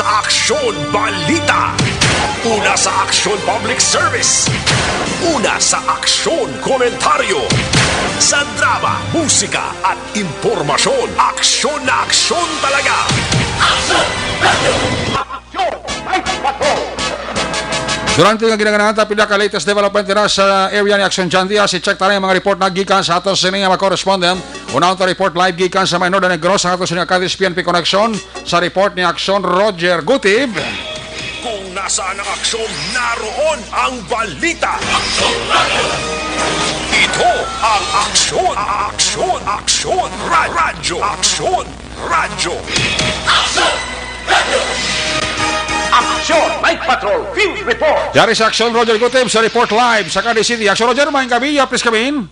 sa Aksyon Balita. Una sa Aksyon Public Service. Una sa Aksyon Komentaryo. Sa drama, musika at impormasyon. Aksyon na aksyon talaga. Aksyon! Aksyon! Night Patrol! Durante nga ginaganahan ta pila ka latest development dira sa area ni Action John Diaz, i-check ta yung mga report na gikan sa ato sining mga correspondent. Una to report live gikan sa may Northern Negros sa ato sining Cadiz PNP Connection sa report ni Action Roger Gutib. Kung nasaan ang aksyon, naroon ang balita. Aksyon Radio! Ito ang aksyon, aksyon, aksyon, radyo, aksyon, radyo. Aksyon Radio! Aksyon Night Patrol Field Report. Yari sa Action Roger Gutib sa report live sa Cadiz City. Action Roger, may gabi, please come in.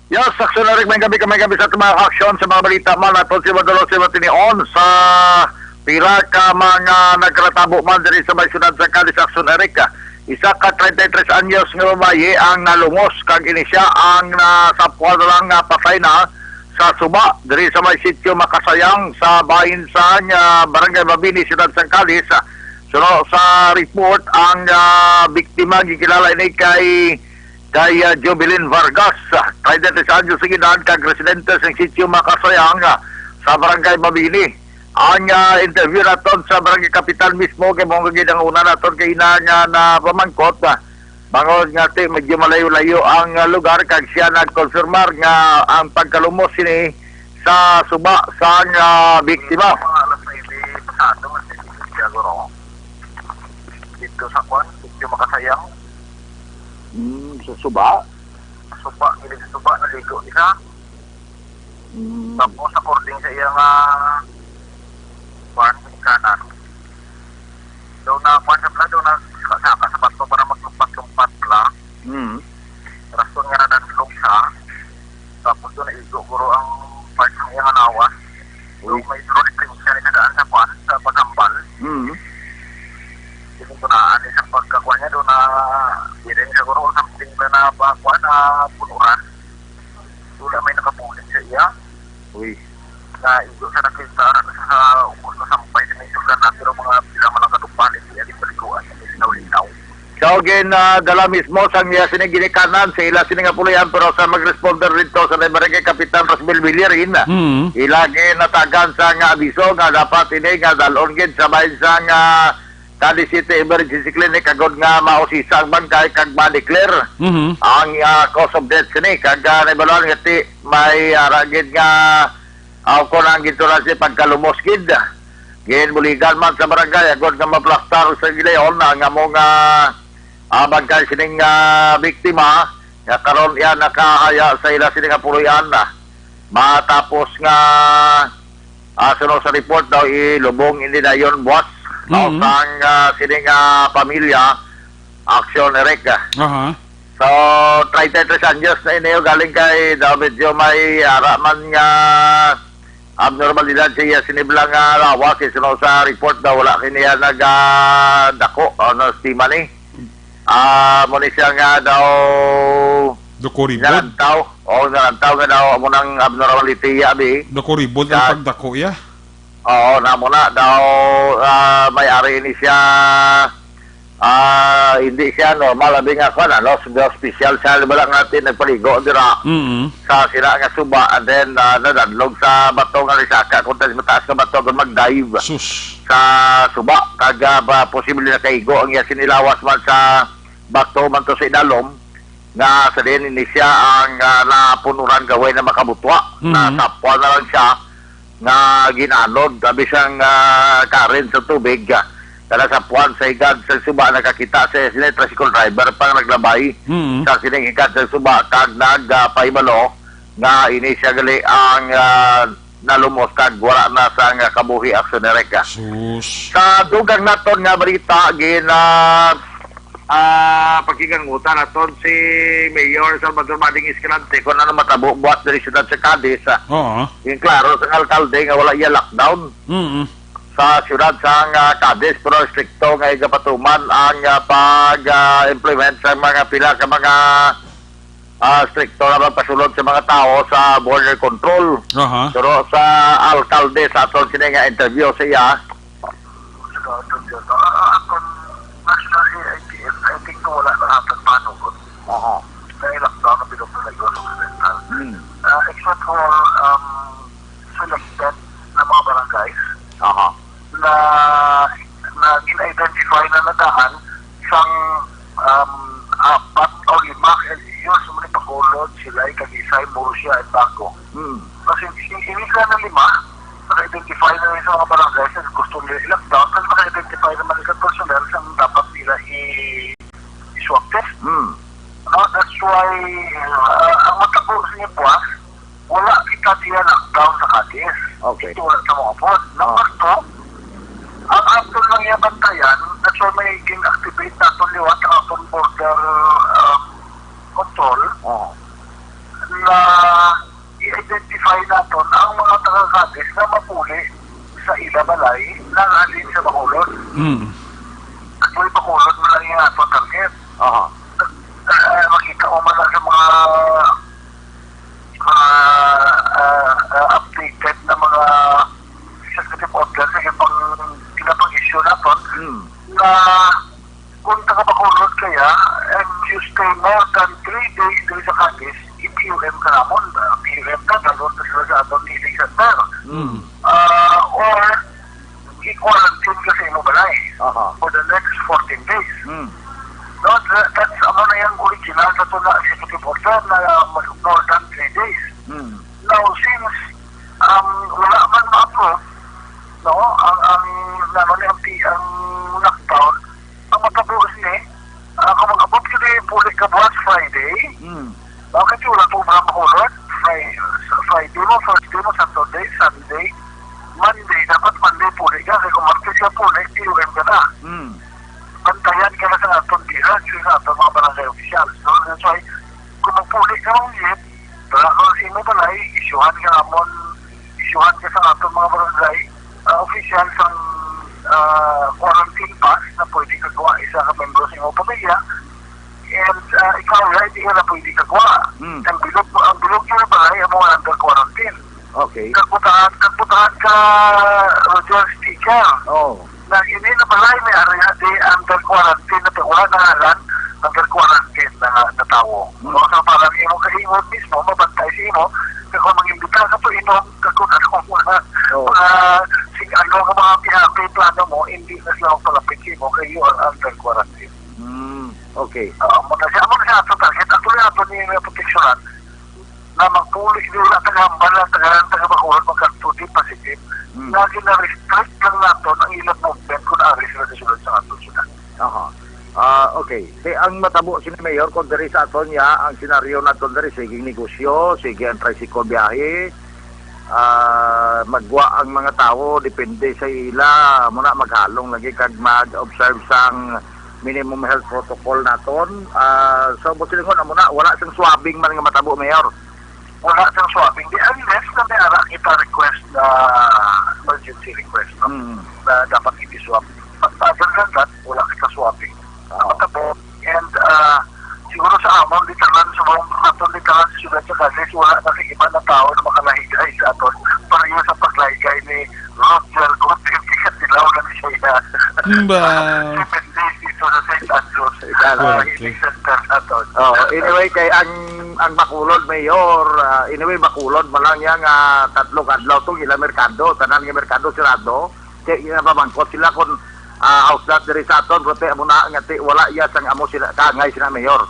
Yes, Action Roger, may gabi sa mga aksyon sa mga balita man natin si Madalo si Matinion sa pila ka mga nagkratabo man diri sa may syudad sa Cadiz. Action Erika, isa ka 33 anyos nga babaye ang nalungos kag ini siya ang nasapwal lang nga patay na sa suba diri sa may sitio Makasayang sa bahin sa Barangay Mabini, syudad sa Cadiz. So sa report ang biktima gikilala ini kay Jovelyn Vargas, 33 anyos sa edad, kag residente sa sitio Makasayang sa Barangay Mabini. Ang interview naton sa Barangay Kapitan mismo kay mong gagid ang una naton kay ina nga na pamangkot bangod nga ti medyo malayo-layo ang lugar kag siya nagkonfirmar nga ang pagkalumos ini sa suba sa biktima. Dito sa kwan, sitio Makasayang. Sa suba? suba, suba na ligo isa. Tapos according sa iyang kanan. Daw na daw na saka sa bato para maglumpat-lumpat pala. Rason nga na nanlong siya. Tapos doon na igo guro ang part ng iyang anawas. So may drone siya na daan sa kwan, sa pagambal. Ito na ani sa pagkakuha niya doon na biring siguro something na bakwa na punuran. Doon may nakapulit sa iya. Na igo sa nakita sa ubos na sampay sa may sugan na pero mga sila malang katupan siya di paliguan sa linaw-linaw. So again, dala mismo sa niya siniginikanan sa ila siningapulayan pero sa mag-responder rito sa Barangay Kapitan Rosmel Villarin. Ilagi natagan sa nga abiso nga dapat ini nga dalon gid sa bahin sa nga Cadiz City Emergency Clinic agad nga mausisa ang bangkay kag ma-declare ang cause of death sini kag naibaluan nga ti may ragid nga ako na ang ginturan si pagkalumos gid. Gin buligan man sa barangay agad nga maplastar sa gilayon ang among bangkay sining biktima nga karon yan nakahaya sa ila sining puluyan na matapos nga sunod sa report daw ilubong hindi na yun buwas sang sining pamilya Action Erika. So 33 anyos na iniyo galing kay daw medyo may araman nga abnormalidad siya siniblang lawas sunod sa report daw wala kiniya nagdako ano estima ni muna siya nga daw Dokoribod. Narantaw nga daw munang abnormality yabi. Dokoribod ang pagdako ya? Oo, namuna daw may-ari ini siya hindi siya normal labi nga ko na special siya lang natin nagpaligo dira sa sila nga suba and then nadadlog sa bato nga risaka kung mataas na bato kung mag-dive sa suba kaga ba posible na kaigo ang iya sinilawas man sa bato man to sa inalom nga sa din ini siya ang napunuran gawin na makabutwa na sapwa na lang siya nga ginanod tabi siyang karin sa tubig kada sa puwan sa higad sa suba nakakita sa tricycle driver pang naglabay sa sining higad sa suba kag nagpahibalo nga ini siya gali ang nalumos kag wala na sa kabuhi Action Erika. Sa dugang naton nga balita pagkigangutan naton si Mayor Salvador Mading Escalante kung ano matabo buhat dari siyudad sa Cadiz. Yung klaro sa alkalde nga wala iya lockdown sa siyudad sa Cadiz pero stricto nga igapatuman ang pag-implement sa mga pila ka mga stricto na pasulod sa mga tao sa border control. Pero sa alkalde sa aton sini nga interview sa iya I think wala na hatag panukot. Dahil lockdown ang bilog na occidental. Except for selected na mga barangays na in-identify na nadaan isang apat o lima yun sumuli pakulod sila kagisay, Murcia at Bago. Kasi inisa na lima naka-identify na sa mga barangays na gusto nila i-lockdown kasi naka-identify naman isang personnel sa dapat nila i-swab test. That's why ang matabo sa inyo buwas wala kita siya lockdown sa Cadiz. Ito wala sa mga pod. Number 2 ang ato lang yung bantayan that's why may activate na itong liwat ang atong border control na i-identify natin ang mga taga-Cadiz na mapuli sa ilabalay na halin sa Bacolod. At may Bacolod na lang yung atong target. Makita ko man lang sa mga updated na mga executive order sa yung pinapag-issue natin na kung taga-Bacolod kaya and you stay more than 3 days dito sa Cadiz i-PUM ka naman PUM ka dalon na sila sa atong healing center or i-quarantine ka sa imo balay for the next 14 days. No, that's ano na yung original sa ito na executive order na more than 3 days. Now, since wala man ma-approve, no, ang lockdown, ang matapos ni, kung mag-abot ka na yung pulik ka buhat Friday, Bakit wala po mga makulot? Friday mo, Thursday mo, Saturday, Sunday, Monday, dapat Monday puli ka. Kaya kung Martes ka puli, PUM ka na. Bantayan ka na sa aton dihan, sa aton mga barangay officials. So, that's why, kung magpuli ka mong yun, kung sino balay, isyuhan ka sa aton mga barangay officials ang quarantine pass na pwede kagawa isa ka membro sa iyong pamilya. And ikaw hindi ka na pwede kagawa. Ang bilog yun na balay, ang mga under quarantine. Okay. Kagputahan ka Roger Sticker. Na ini na balay may area di under quarantine na wala na halan under quarantine na tao. So parang imo kahimod mismo, mabantay sa imo, kung mag-imbita ka po inom, kung mga ano ka mga PHP plano mo, hindi na sila palapit sa imo, kaya you are under quarantine. Okay. Muna siya ato target, actually ato ni proteksyonan, na magpulis nila tagambal at tagabakuhan magkatudi positive, lagi na restrict lang nato ang ilang movement kung naaris sila kasulad sa ato sudan. Okay. Ang matabo si Mayor kung dari sa aton niya, ang senaryo naton dari sige negosyo, sige ang tricycle biyahe, magwa ang mga tao depende sa ila muna maghalong lagi kag mag-observe sang minimum health protocol naton. So busilingon muna wala sang swabbing man nga matabo, Mayor. Wala sang swabbing di unless na may ara kita request na emergency request na dapat i-swab. Other than that, wala kita swabbing. Matabo. And siguro sa amon literal sa mga aton literal sa syudad sa Cadiz, wala na sa iba na tao na makalahigay sa aton pareho sa paglahigay ni Roger Godin kasi tilaw na siya Ba? 7 days dito sa St. Andrews healing center aton. Anyway kay ang Bacolod, Mayor, anyway Bacolod malang yang tatlo kadlaw to ila merkado, tanan nga merkado sirado, kay ina pamangkot sila kon outlet dari sa aton, prote muna ngati wala iya sang amo sila kangay sila, Mayor.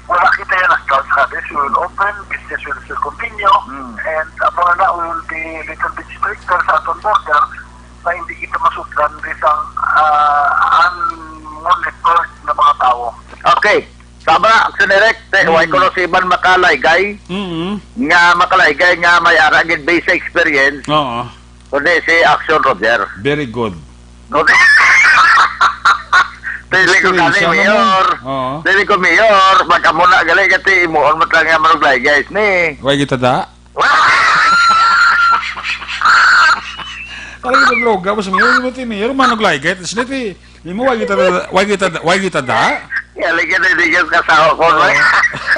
Wala kita yan as Clouds Cadiz, we will open, business will still continue, and amo na we will be little bit stricter sa aton border na hindi kita masutlan isang unmonitored na mga tao. Okay. Sabra, Action Direct, way ko si Iban makalaygay, nga makalaygay nga may aragid based experience, kundi si Action Roger. Very good. Dili ko kani, Mayor. Dili ko, Mayor. Baka muna gali kati imuon mo lang nga manuglay, guys, ni. Way kita da? Kalau kita bloga mo sa Mayor, mo ti Mayor, manuglay, guys. Sniti, imo way kita da? Gali ka na digas kasawa ko, no?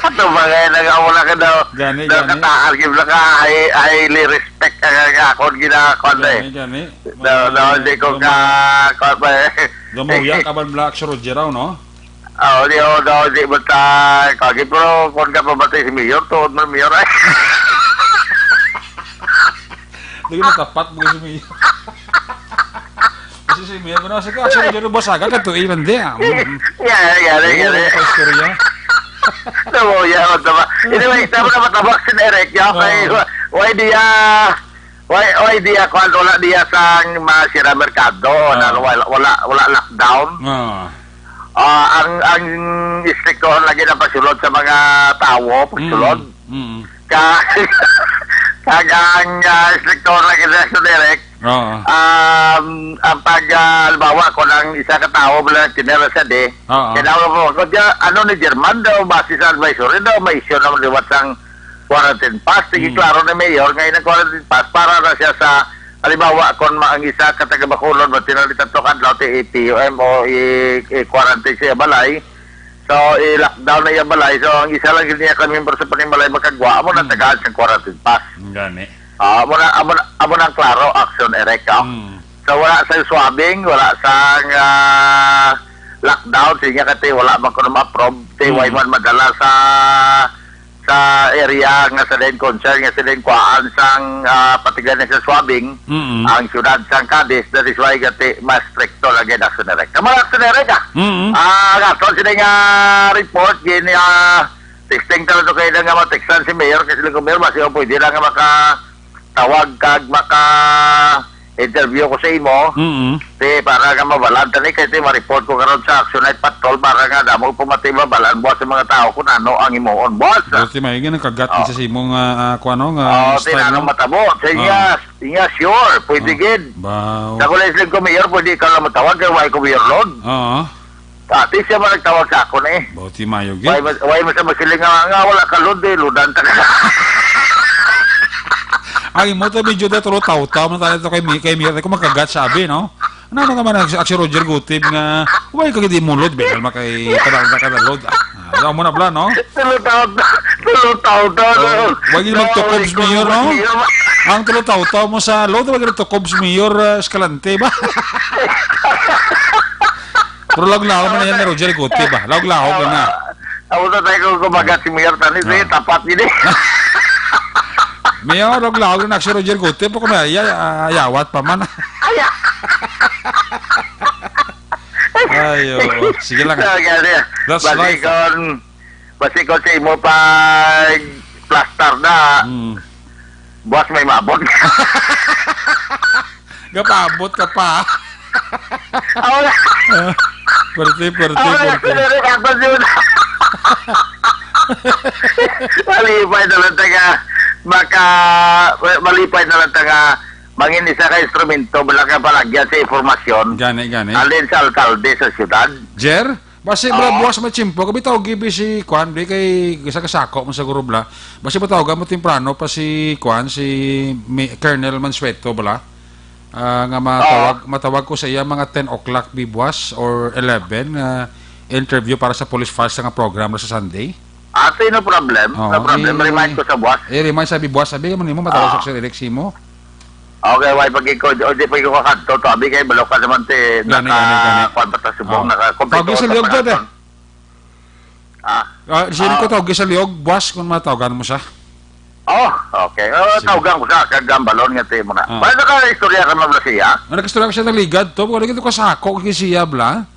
Ato bagay, nag-awala ka daw. Gani. Kataan, gibla ka, highly respect ka akon ginakon, eh. Gani. Hindi ko ka, Gamuya, kaban Black Action Roger, no? Di ba tayo, kagi pero kung ka pabatay si Mayor, tuod mo Mayor, ay. Hindi na tapat mo si Mayor. Kasi si Mayor, kung nasa ka, Action Roger, basaga ka to, ilan din. Gani. Istorya. Gamuya, mataba. Anyway, tama na matabak si Eric, why dia kung wala dia sang masira merkado, wala lockdown. Ang istrikto lagi na pasulod sa mga tao, pasulod. Ang istrikto lagi na sa direct. Ang pag-albawa ko ng isa ka tao wala tinera sa de. Kailangan mo ko ano ni German daw base sa advisory daw may issue naman liwat sang quarantine pass. Sige, klaro na Mayor ngayon ang quarantine pass para na siya sa halimbawa kung ang isa ka taga Bacolod matinalitan to kadlaw ti PUM o i-quarantine siya balay, so i-lockdown na yung balay, so ang isa lang niya ka member sa panimbalay magkagwa mo na tagaan sa quarantine pass. Gani. Amo na klaro Action Ereka. So wala sa swabbing, wala sa lockdown, sige kati wala man ko na ma-approve ti way man madala sa area nga sa din concern nga sa din kuhaan sang patigan sa swabbing ang syudad sang Cadiz. That is why gati mas stricto lagi na Action Ereka. Kamu Action Ereka? Gaton sila nga report gini texting talaga kayo na nga mateksan si Mayor kasi lang Mayor masih pwede lang nga makatawag kag interview ko sa imo. Para nga mabalan tani kay ma-report ko karon sa Action Night Patrol para nga damo pumati mabalan boss sa mga tao kung ano ang imuon boss. Buti maigi nang kagat sa imong kuano nga style matabo. Sa iya sure pwede gid. Sa Leslie ko mayor pwede ka lang matawag kay why ko mayor load. Ati siya man nagtawag sa ako na eh. Buti mayo gid. Why mo sa masiling nga wala ka load ludan ta. Ay mo to medyo da tulo taw-taw man tayo kay Mir ko makagat sabi no. Ano naman ang si Roger Gutib nga why ka gid mo load benal makay kadang load. Alam mo na bla no. Tulo taw. Wag gid magtukobs mayor no. Ang tulo taw mo sa load wag gid tukobs mayor Escalante ba. Pero lag-laho man yan ni Roger Gutib ba. Lag-laho na. Ako na tayo kung kumagat si Mayor Tanis tapat gid eh. Mayor, lag-laho na si Roger Gutib po kung may ayawat pa man. Ayo, sige lang. That's life. Basi ko sa imo pag plaster na, boss may maabot. Gapabot ka pa. Perti. Malipay na lang malipay na lang mangin isa ka instrumento bala ka palagyan sa informasyon. Gani. Alin sa alkalde sa syudad. Jer, basi buwas machimpo kabi tawag gibi si Kwan di kay isa kasako mo siguro bla. Basi patawag mo temprano pa si Kwan si Colonel Mansueto bala. Nga matawag ko sa iya mga 10 o'clock bibuwas or 11 interview para sa police files nga program sa Sunday. Ate, no problem. Remind ko sa buwas. Remind sabi buwas. Sabi mo matawag sa Alexi mo. Okay, why pag ikaw, o di pag ikaw kakanto, tabi kayo, balok ka naman naka-konbata subong, naka-kompleto. Tawag sa liog dyan eh. Sino ko tawag sa liog, buwas, kung matawagan mo siya. Okay. Tawagan ko siya, kagambalon nga tayo mo na. Paano ka istorya ka mo siya? Nag-istorya ko siya ng ligad to, kung nagito ko sa ako, kung siya bla.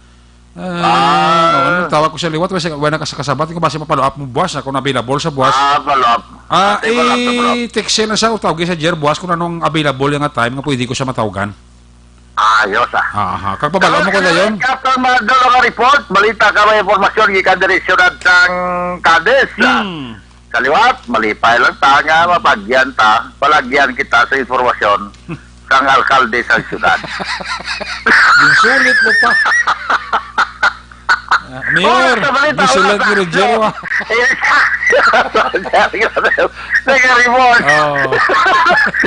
Tawag ko siya liwat kasi wala kasabat ko base pa-follow up mo buwas ako na available sa buwas. Follow up. Text na sa tawag sa Jer buwas kung anong available nga time nga pwede ko siya matawagan. Ayos Kag pabalo mo ko na yon. Kapag madalo ka report, balita ka may informasyon gikan diri syudad sang Cadiz. Kaliwat, malipay lang nga mapagyan palagyan kita sa informasyon sang alkalde sa syudad. Sulit mo pa. Mayor, gisulat ni Roger. Nag-report.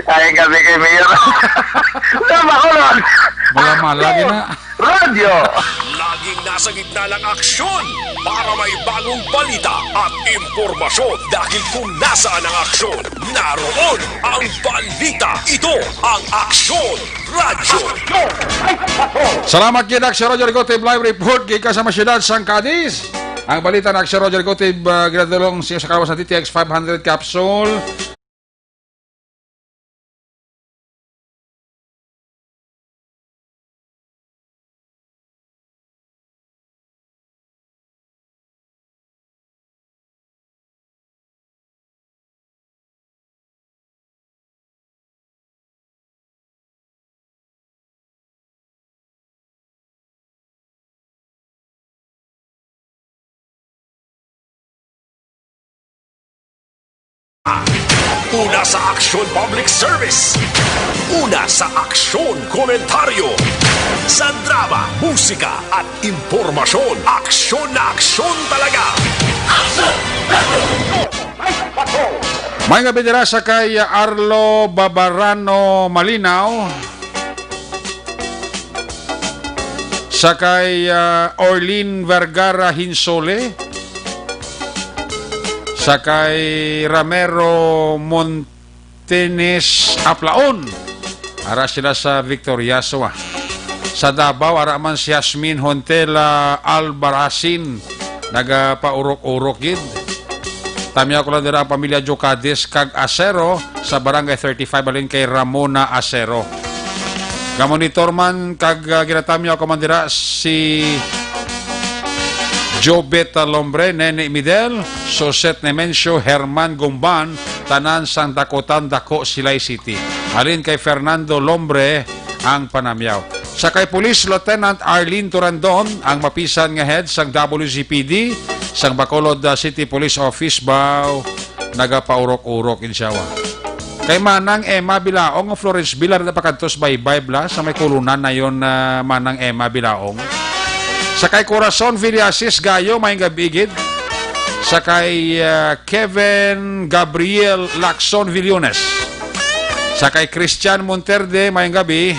Ay, gabi kay Mayor. Sama ko nun. Malagi na. Radio. Laging nasa gitna ng aksyon para may bagong balita at impormasyon. Dahil kung nasaan ang aksyon, naroon ang balita. Ito ang Aksyon Radio. Salamat kina si Roger Gutib live report kay kasama siyudad sang Cadiz. Ang balita ng si Roger Gutib ginadulong siya sa kalawas ng TTX 500 capsule. Una sa Aksyon Public Service. Una sa Aksyon Komentaryo. Sa drama, musika at impormasyon. Aksyon na aksyon talaga. May nga bidira sa kay Arlo Babarano Malinaw. Sa kay Orlin Vergara Hinsole. Sa kay Ramero Montenes Aplaon. Ara sila sa Victoriaso. Sa Davao, ara man si Yasmin Hontela Albarasin. Nagapaurok-urok gid. Tamya ko lang dira ang pamilya Jocades kag Acero sa Barangay 35 balin kay Ramona Acero. Gamonitor man kag ginatamya ko man dira si Jobeta Lombre, Nene Midel, Soset Nemencio, Herman Gumban, tanan sang Dakotan Dako, Silay City. Halin kay Fernando Lombre, ang panamyaw. Sakay Police Lieutenant Arlene Turandon ang mapisan nga head sang WCPD sang Bacolod City Police Office baw nagapaurok-urok insyawa. Kay Manang Emma Bilaong Florence Bilar na pakantos by Bibla sa may kulunan na yon Manang Emma Bilaong. Sakay Corazon Villasis Gayo may gabigid. Sakay Kevin Gabriel Lacson Villones. Sakay Christian Monterde may gabi.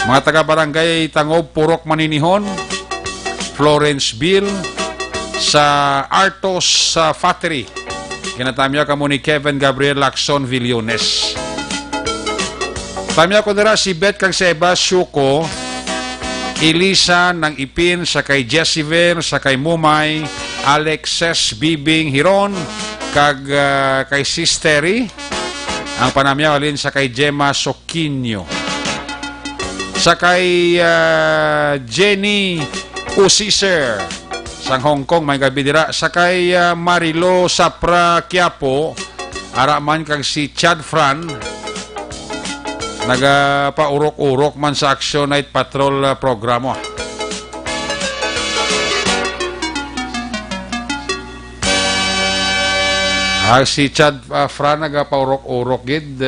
Mga taga-barangay Tangob, Purok, Maninihon, Florenceville, sa Artos Factory. Kinatamya ka mo ni Kevin Gabriel Lacson Villones. Tamya ko nila si Bet kang Seba Syuko, Elisa ng Ipin, sa kay Jessiville, sa kay Mumay, Alexes Bibing Hiron, kag kay Sisteri, ang panamya alin sa kay Gemma Soquinho. Sa kay Jenny Usiser sang Hong Kong may gabi dira. Sa kay Marilo Sapra Quiapo araman kag si Chad Fran nagapaurok-urok man sa Action Night Patrol programa. Si Chad Fran nagapaurok-urok gid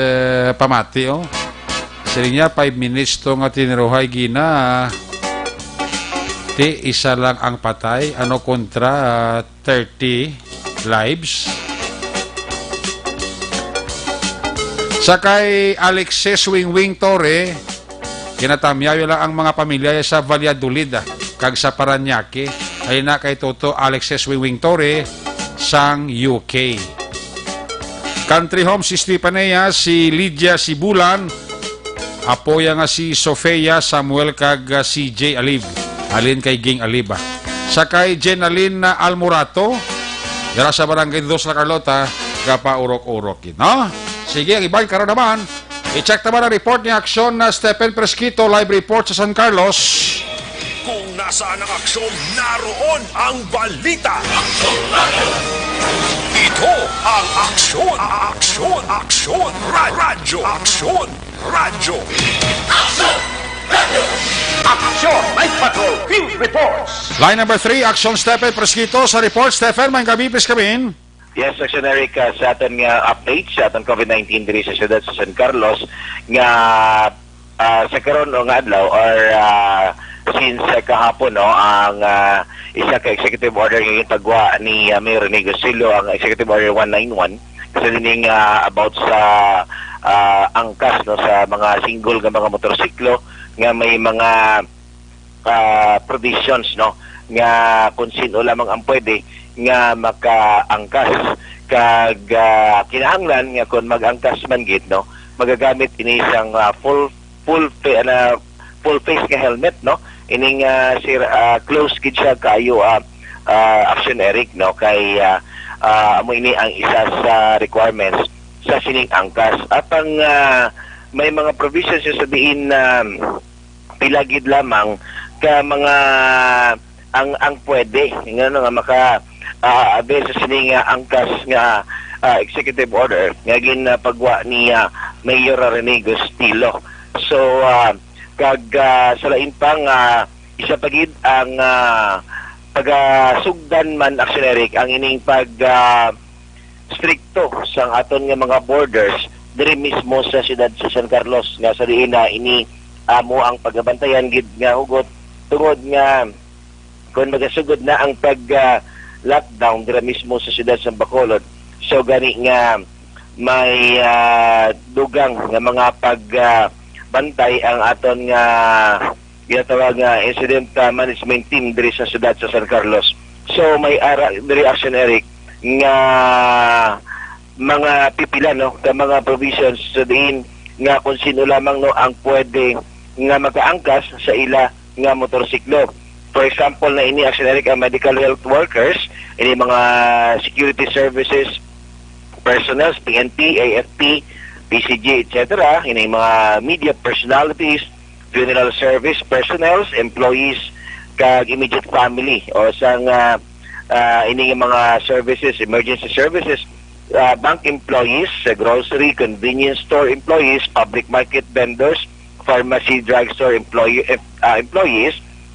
pamati Sili niya 5 minutes to nga tiniruhay gina isa lang ang patay ano kontra 30 lives. Sakay Alexis Wingwing Torre kinatamyayo lang ang mga pamilya sa Valladolid kag sa Paranaque ay na kay Toto Alexis Wingwing Torre sang UK. Country Home si Stepanea, si Lydia Sibulan, apoya nga si Sofia Samuel kag si J. Alib. Alin kay Ging Aliba. Sakay Jenalyn Almorato, dara sa barangay Dos La Carlota, gapaurok-urok yun. No? Sige, ang ibang karon naman, i-check naman ang report ni Aksyon na Stephen Presquito, live report sa San Carlos. Kung nasaan ang aksyon, naroon ang balita. Ito ang aksyon, aksyon, aksyon, radyo, aksyon, radyo. Aksyon, radyo. Aksyon, Night Patrol, Field Reports. Line number 3, Aksyon Stephen Presquito sa report. Stephen, may gabi, please come in. Yes, Action Eric, sa aton nga update sa aton COVID-19 diri sa siyudad sa San Carlos nga sa karon nga adlaw or since kahapon ang isa ka executive order nga tagwa ni Mayor Rene Gosilo, ang executive order 191 kasi dining about sa angkas sa mga single nga mga motorsiklo nga may mga provisions nga kung sino lamang ang pwede nga makaangkas kag kinahanglan nga kung mag-angkas man gid magagamit ini isang full face nga helmet ining close gid siya kayo Action Eric kay amo ini ang isa sa requirements sa sining angkas at ang may mga provisions yung sabihin na pilagid lamang ka mga ang pwede nga maka avail sa sining angkas nga executive order nga ginapagwa ni Mayor Rene Gosilo. So kag sa lain pang isa pagid ang pagasugdan man Action Eric ang ining pag stricto sa aton nga mga borders diri mismo sa siyudad sa San Carlos nga sa diin na ini mo ang pagabantayan gid nga hugot tungod nga kung magasugod na ang pag lockdown dira mismo sa siyudad sa Bacolod. So gani nga may dugang nga mga pagbantay ang aton nga ginatawag nga incident management team diri sa siyudad sa San Carlos. So may diri Action Eric nga mga pipila ka mga provisions sa diin nga kung sino lamang ang pwede nga makaangkas sa ila nga motorsiklo. For example na ini Action Eric ang medical health workers, ini mga security services personnel, PNP, AFP, PCG, etc. Ini mga media personalities, funeral service personnel, employees, kag immediate family o sang ini mga services, emergency services, bank employees, grocery, convenience store employees, public market vendors, pharmacy, drugstore employees,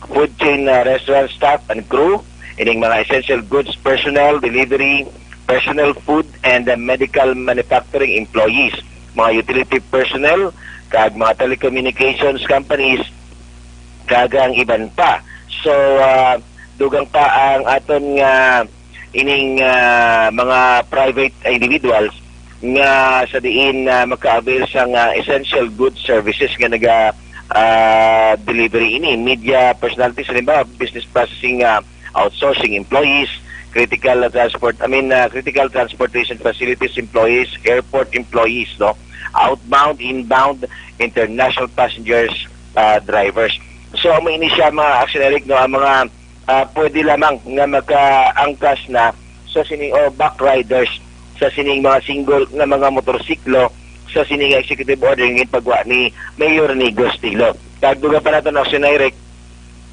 food chain restaurant staff and crew, ining mga essential goods personnel, delivery, personal food, and medical manufacturing employees, mga utility personnel, kag mga telecommunications companies, kag ang iban pa. So, dugang pa ang aton nga ining mga private individuals nga sa diin maka-avail sa essential goods services nga naga delivery ini, media personalities, halimbawa business processing outsourcing employees, critical transportation facilities employees, airport employees, no, outbound, inbound, international passengers, drivers. So mo ini siya mga action, Eric, no, ang mga pwede lamang nga maka-angkas na sa sining back riders, sa sining mga single na mga motorsiklo, sa sining executive order ng pagwa ni Mayor Nigo Estilo. Kagduga pa natin action, Eric,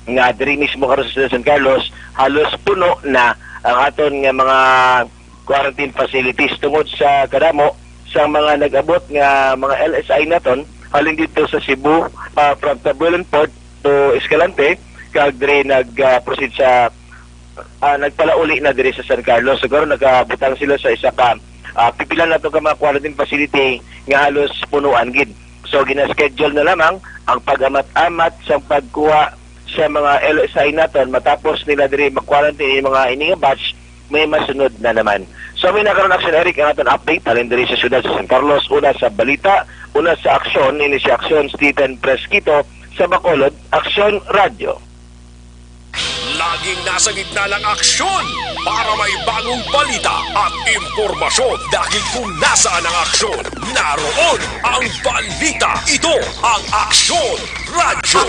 nga diri mismo karon sa San Carlos, halos puno na ang aton nga mga quarantine facilities tungod sa kadamo sa mga nag-abot nga mga LSI naton halin dito sa Cebu, from Tabulan Port to Escalante, kag diri nag-proceed sa nagpalauli na diri sa San Carlos. Siguro nagabutang sila sa isa ka pipilan na to ka mga quarantine facility nga halos punuan gid. So gina-schedule na lamang ang pag-amat-amat sa pagkuha sa mga LSI naton matapos nila diri mag-quarantine yung mga ininga batch, may masunod na naman. So may nakaroon action, Eric, ang aton update halin diri sa siyudad sa San Carlos. Una sa balita, una sa aksyon, ini si Aksyon Stephen Presquito sa Bacolod, Aksyon Radio. Laging nasa gitna ng aksyon para may bagong balita at impormasyon. Dahil kung nasaan ang aksyon, naroon ang balita. Ito ang Aksyon Radio.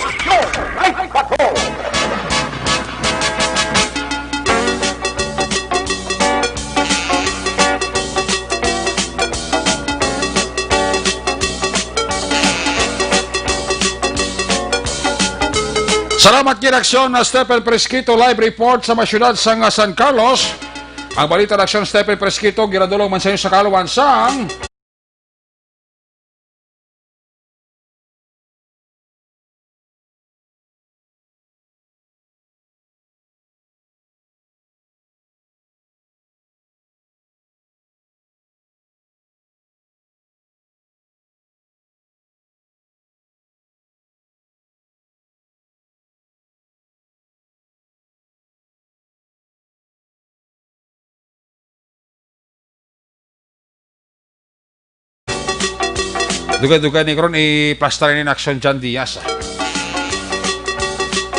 Salamat kinaksyon na Stephen Presquito, live report sa masyudad sa San Carlos. Ang balita ng aksyon Stephen Presquito, giradulong man sa inyo sa kaluwan sang dugay-dugay ni karon i-plaster ni Aksyon John Diaz.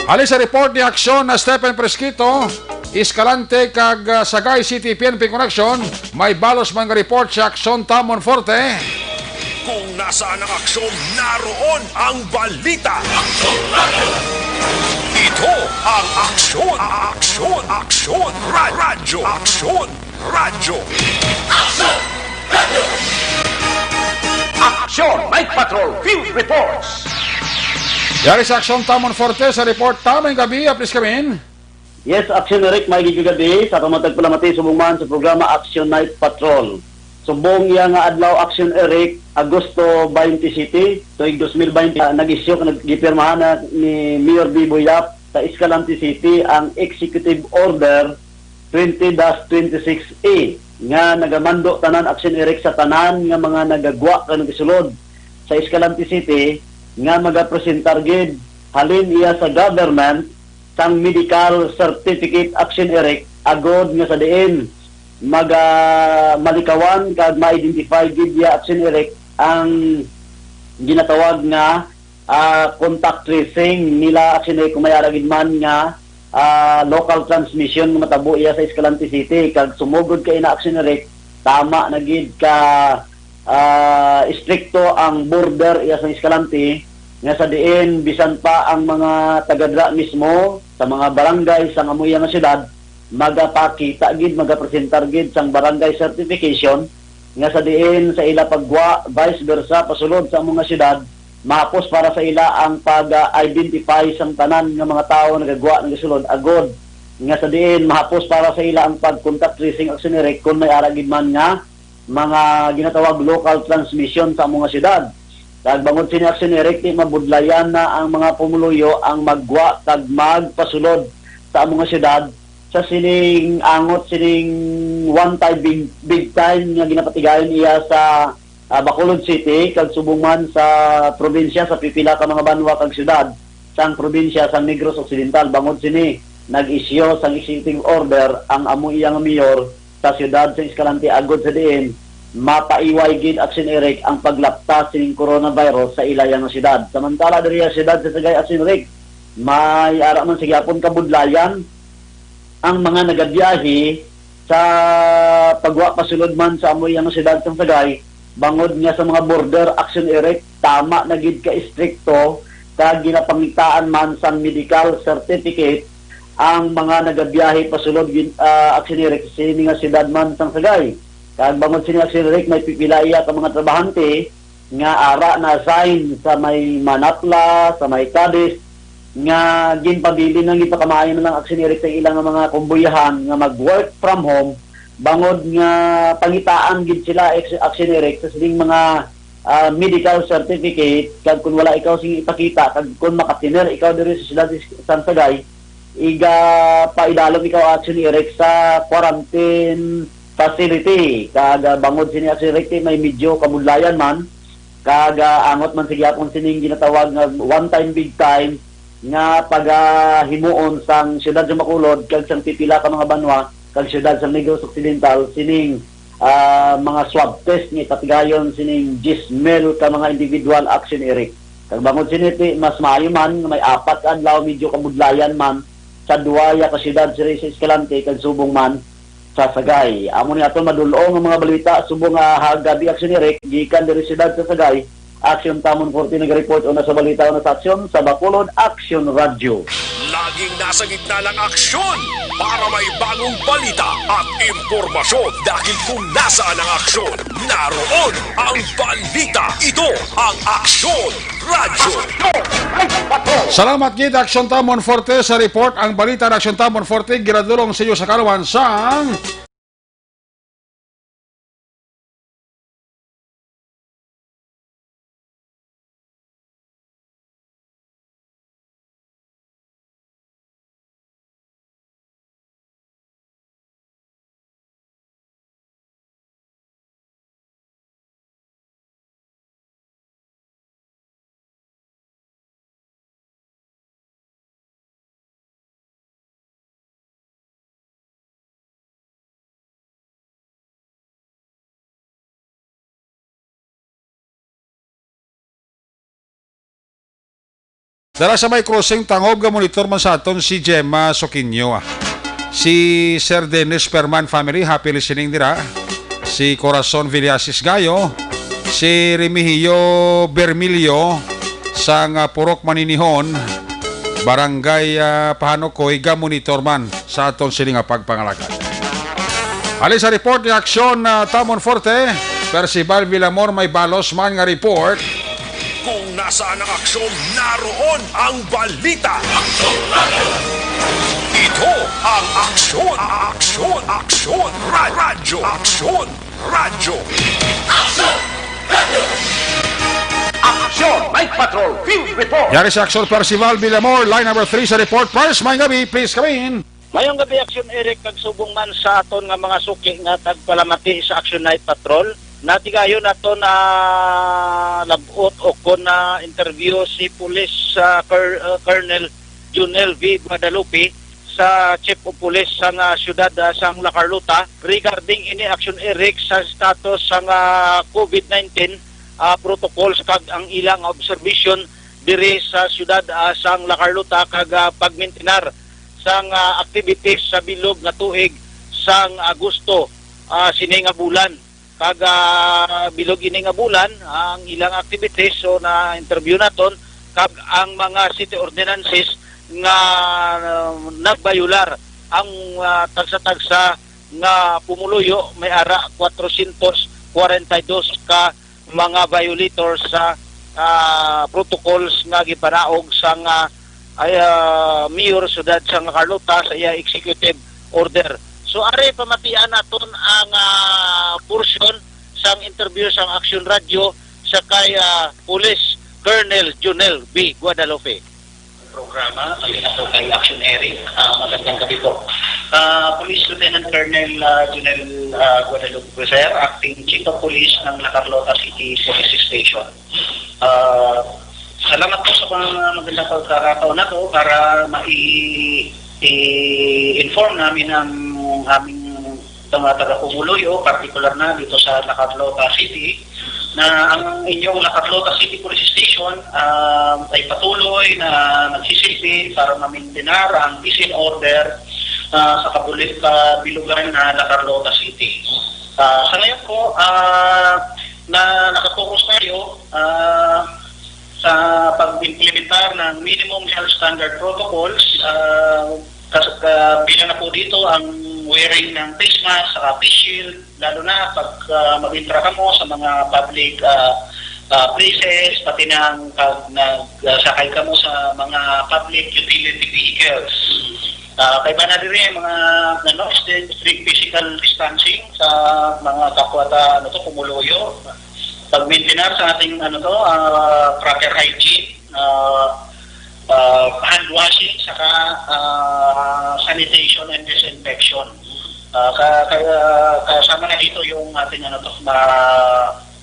Ali sa report ni Aksyon na Stephen Presquito, Escalante kag Sagay City PNP Connection, may balos man nga report sa Aksyon Tamon Forte. Kung nasaan ang aksyon, naroon ang balita. Aksyon Radio. Ito ang Aksyon Radio. Aksyon Radio. Aksyon Radio. Aksyon Night Patrol Field Reports. Yari sa Aksyon Tamon Forte sa report tamang gabi, please come in. Yes, Aksyon Eric, may gabi sa kamatag palamati subong man sa programa Aksyon Night Patrol. Subong yang adlaw Aksyon Eric, Agosto 27, tuig 2020, nag-isyo nagipirmahan ni Mayor Biboy Yap sa Escalante City ang Executive Order 20-26A nga nagamando tanan Aksyon Eric sa tanan nga mga nagagwa kanang isulod sa Escalante City nga magapresentar gid halin iya sa government sang medical certificate Aksyon Eric agod nga sa diin malikawan kag ma-identify gid iya Aksyon Eric ang ginatawag nga contact tracing nila Aksyon Eric kumayara gid man nga local transmission nga matabo iya sa Escalante City kag sumugod kay na Aksyon Eric tama na gid ka stricto ang border iya sa Escalante nga sa diin bisan pa ang mga taga-dra mismo sa mga barangay sa amuya nga syudad magapakita gid magapresentar gid sang barangay certification nga sa diin sa ila pagwa vice versa pasulod sa mga syudad mahapos para sa ila ang pag-identify sang tanan nga mga tawo nagagwa ng sulod agod nga sa diin mahapos para sa ila ang pag-contact tracing Aksyon Eric kung may ara gid man nga mga ginatawag local transmission sa mga syudad. Kag bangod sini Action Eric di mabudlayan na ang mga pumuluyo ang magwa kag magpasulod sa mga syudad sa sining angot sining one time big time nga ginapatigayon iya sa Bacolod City kag subong man sa probinsya sa pipila ka mga banwa kag syudad sang probinsya sang Negros Occidental. Bangod sini nag-isyo sang executive order ang amo iyang mayor sa syudad sa Escalante agod sa diin mapaiway gid Action Eric ang paglaptas sining coronavirus sa ilayang syudad. Samantala diri sa syudad sa Sagay Action Eric may ara man sa gyapon kabudlayan ang mga nagabiyahe sa pagwa pasulod man sa amoy ang syudad sa Sagay. Bangod nga sa mga border Action Eric tama na gid ka istrikto kag ginapangitaan man sang medical certificate ang mga nagabiyahe pasulod Action Eric sini nga syudad man sang Sagay. Kag bangod sini Action Eric may pipila iya ka mga trabahante nga ara na sign sa may Manatla, sa may Cadiz nga ginpabili nang ipakamayon ng Action Eric sa ilang mga kumbuyahan nga mag-work from home. Bangod nga pangitaan gid sila Action Eric sa sining mga medical certificate kag kun wala ikaw sing ipakita kag kun makatiner ikaw diri sa siyudad sa Sagay iga paidalom ikaw Action Eric sa quarantine facility. Kag bangod sini Action Eric may medyo kabudlayan man kag angot man sige akong sining ginatawag nga one time big time nga pagahimuon sang siyudad sa Bacolod kag sang pipila ka mga banwa kag siyudad sa Negros Occidental sining mga swab test ni patigayon sining 10,000 ka mga individual Action Eric. Kag bangod siniti mas maayo man may 4 ka adlaw medyo kabudlayan man sa duwaya ka siyudad sa Escalante kag subong man sa Sagay. Amo ni aton madulong ang mga balita subong hagabi Action Eric gikan diri siyudad sa Sagay. Action Tamon 40 nag-report una sa balita una sa aksyon sa Bacolod Action Radio. Laging nasa gitna ng aksyon para may bagong balita at impormasyon dahil kung nasaan ang aksyon, naroon ang balita. Ito ang Aksyon Radio. Salamat gid Action Tamon 40 sa report. Ang balita ng Action Tamon 40 giradulong sa iyo sa kalawan sang dala sa may crossing tangob ga monitor man sa aton si Gemma Soquinho. Si Sir Dennis Perman family happy listening dira. Si Corazon Villasis Gayo, si Remigio Bermilio sang Purok Maninihon, Barangay Pahanokoy ga monitor man sa aton sining pagpangalagad. Ali sa report ni Aksyon Tamon Forte, Percival Villamor may balos man nga report. Kung nasaan ang aksyon, naroon ang balita. Aksyon Radio. Ito ang Aksyon Radio. Aksyon Radio. Aksyon Night Patrol Field Report. Yari sa Aksyon Percival Villamor, line number 3 sa report. First, may gabi, please come in. Mayong gabi Aksyon Eric, kagsubong man sa aton nga mga suki nga tagpalamati sa Aksyon Night Patrol. Natigayon nato na labot o kon na interview si Police Colonel Junel V. Guadalupe sa Chief of Police sa siyudad sang La Carlota regarding ini Action Eric sa status sang COVID-19 protocols kag ang ilang observation diri sa siyudad sang La Carlota kag pagmintinar sang activities sa bilog nga tuig sang Agosto sini nga bulan. Kag bilog ini nga bulan ang ilang activities so na interview naton kag ang mga city ordinances nga nagbayular ang tagsa-tagsa nga pumuluyo may ara 442 ka mga violators sa protocols nga gipanaog sang mayor siyudad sang Carlota sa iya executive order. So are pamatian naton ang portion sang interview sang Action Radio sa kay Police Colonel Junel B. Guadalupe. Programa, magandang po kay Action Eric. Magandang gabi po. Police Lieutenant Colonel Junel Guadalupe, sir, Acting Chief of Police ng La Carlota City Police Station. Salamat po sa mga magandang pagkakataon na to para i-inform namin ang aming mga taga-Pumuluyo, particular na dito sa La Carlota City, na ang inyong La Carlota City Police Station ay patuloy na nagsisilbi para mamintinar ang peace and order sa kabilugan na La Carlota City. Sa ngayon po, na nakafocus tayo sa pag-implementar ng minimum health standard protocols, bilang na po dito ang wearing ng face mask, face shield, lalo na pag mag-intra ka mo sa mga public places, pati na nagsakay ka mo sa mga public utility vehicles. Kaya ba na rin mga strict physical distancing sa mga kapwa Pumuluyo, pag-maintain sa ating proper hygiene, hand washing, saka sanitation and disinfection. Kasama na dito yung ating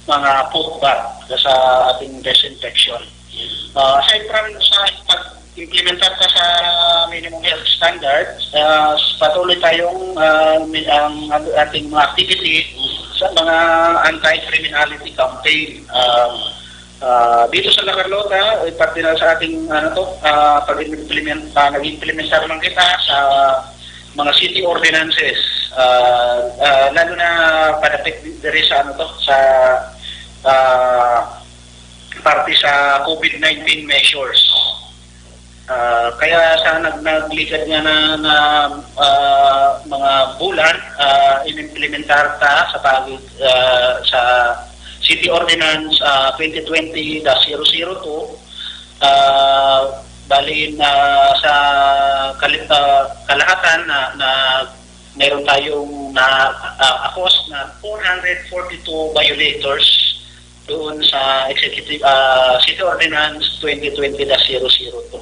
mga foot bath sa ating disinfection. Aside from sa pag-implementar ka sa minimum health standards, patuloy tayong ang ating mga activity sa mga anti-criminality campaign. Dito sa La Carlota, parte na sa ating nag-implementar lang kita sa mga city ordinances, lalo na padapit diri sa sa parte sa COVID-19 measures. Kaya sa nagligad nga na mga bulan, inimplementar ta sa sa City Ordinance 2020-002, bali na sa kalahatan na meron tayong akos na 442 violators doon sa Executive City Ordinance 2020-002.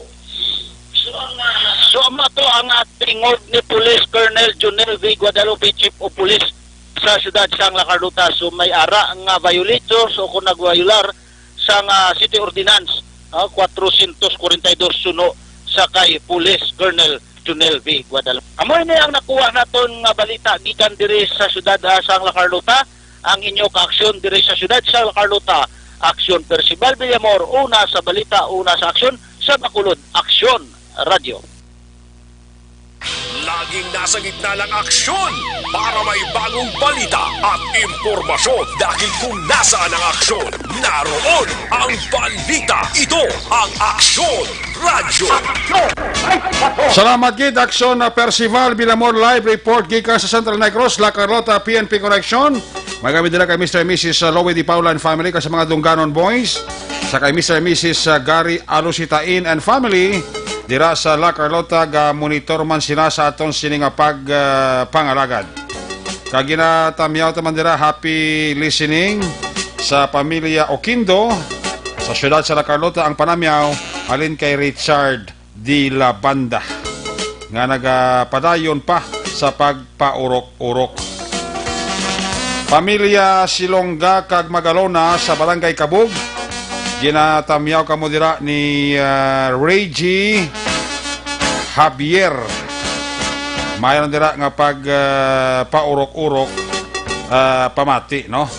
So mato ang ating ni Police Colonel Junel V. Guadalupe, Chief of Police sa siyudad sang La Carlota. So may ara nga violator, so kung nagviolar sang City Ordinance 442 suno sa kay Police Colonel Junel V. Guadalupe. Amoy na ang nakuha naton nga balita gikan diri sa siyudad sang La Carlota. Ang inyo ka-aksyon diri sa siyudad sa La Carlota. Aksyon Percival Villamor, una sa balita, una sa aksyon sa Bacolod. Aksyon Radio. Laging nasa gitna ng aksyon para may bagong balita at impormasyon, dahil kung nasaan ang aksyon, naroon ang balita. Ito ang Aksyon Radio. Salamat gid Aksyon na Percival Villamor, live report gikan sa Central Negros, La Carlota PNP Connection. Magamit nila kay Mr. and Mrs. Lowe Di Paula and family, kasi mga Dungganon boys, sa kay Mr. and Mrs. Gary Alusitain and family dira sa La Carlota. Ga monitor man sila sa aton sining pangalagad. Kaginatamyaw taman dira, happy listening sa pamilya Oquindo sa siyudad sa La Carlota. Ang panamyaw alin kay Richard Di La Banda nga nagapadayon pa sa pagpaurok-urok. Pamilya Silongga kag Magalona sa Barangay Kabug, ginatamyaw kamo dira ni Reggie Javier. Mayon dira nga pag paurok-urok pamati, no?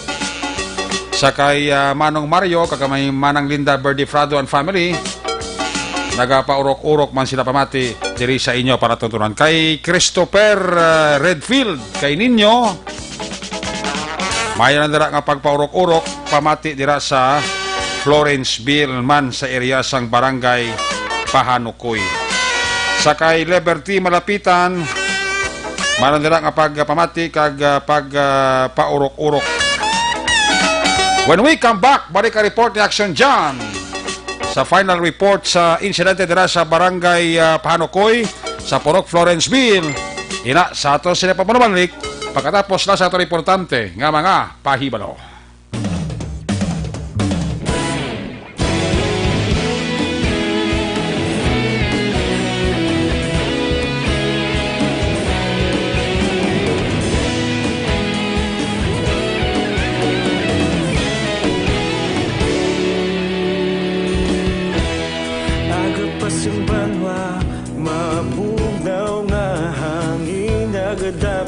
Sa kay Manong Mario kag may Manang Linda Berdifrado and family, nagapaurok-urok man sila pamati diri sa inyo para tutunan. Kay Christopher Redfield kay ninyo, mayon dira nga pagpaurok-urok pamati dira sa Florenceville man sa area sang Barangay Pahanukoy. Sa kay Liberty Malapitan, mayon dira nga pagpamati kag pagpaurok-urok. When we come back, balik ka report ni Action John sa final report sa insidente dira sa Barangay Pahanukoy sa Purok Florenceville. Ina sa ato sila papanubalik pagkatapos na sa ato importante nga mga pahibalo.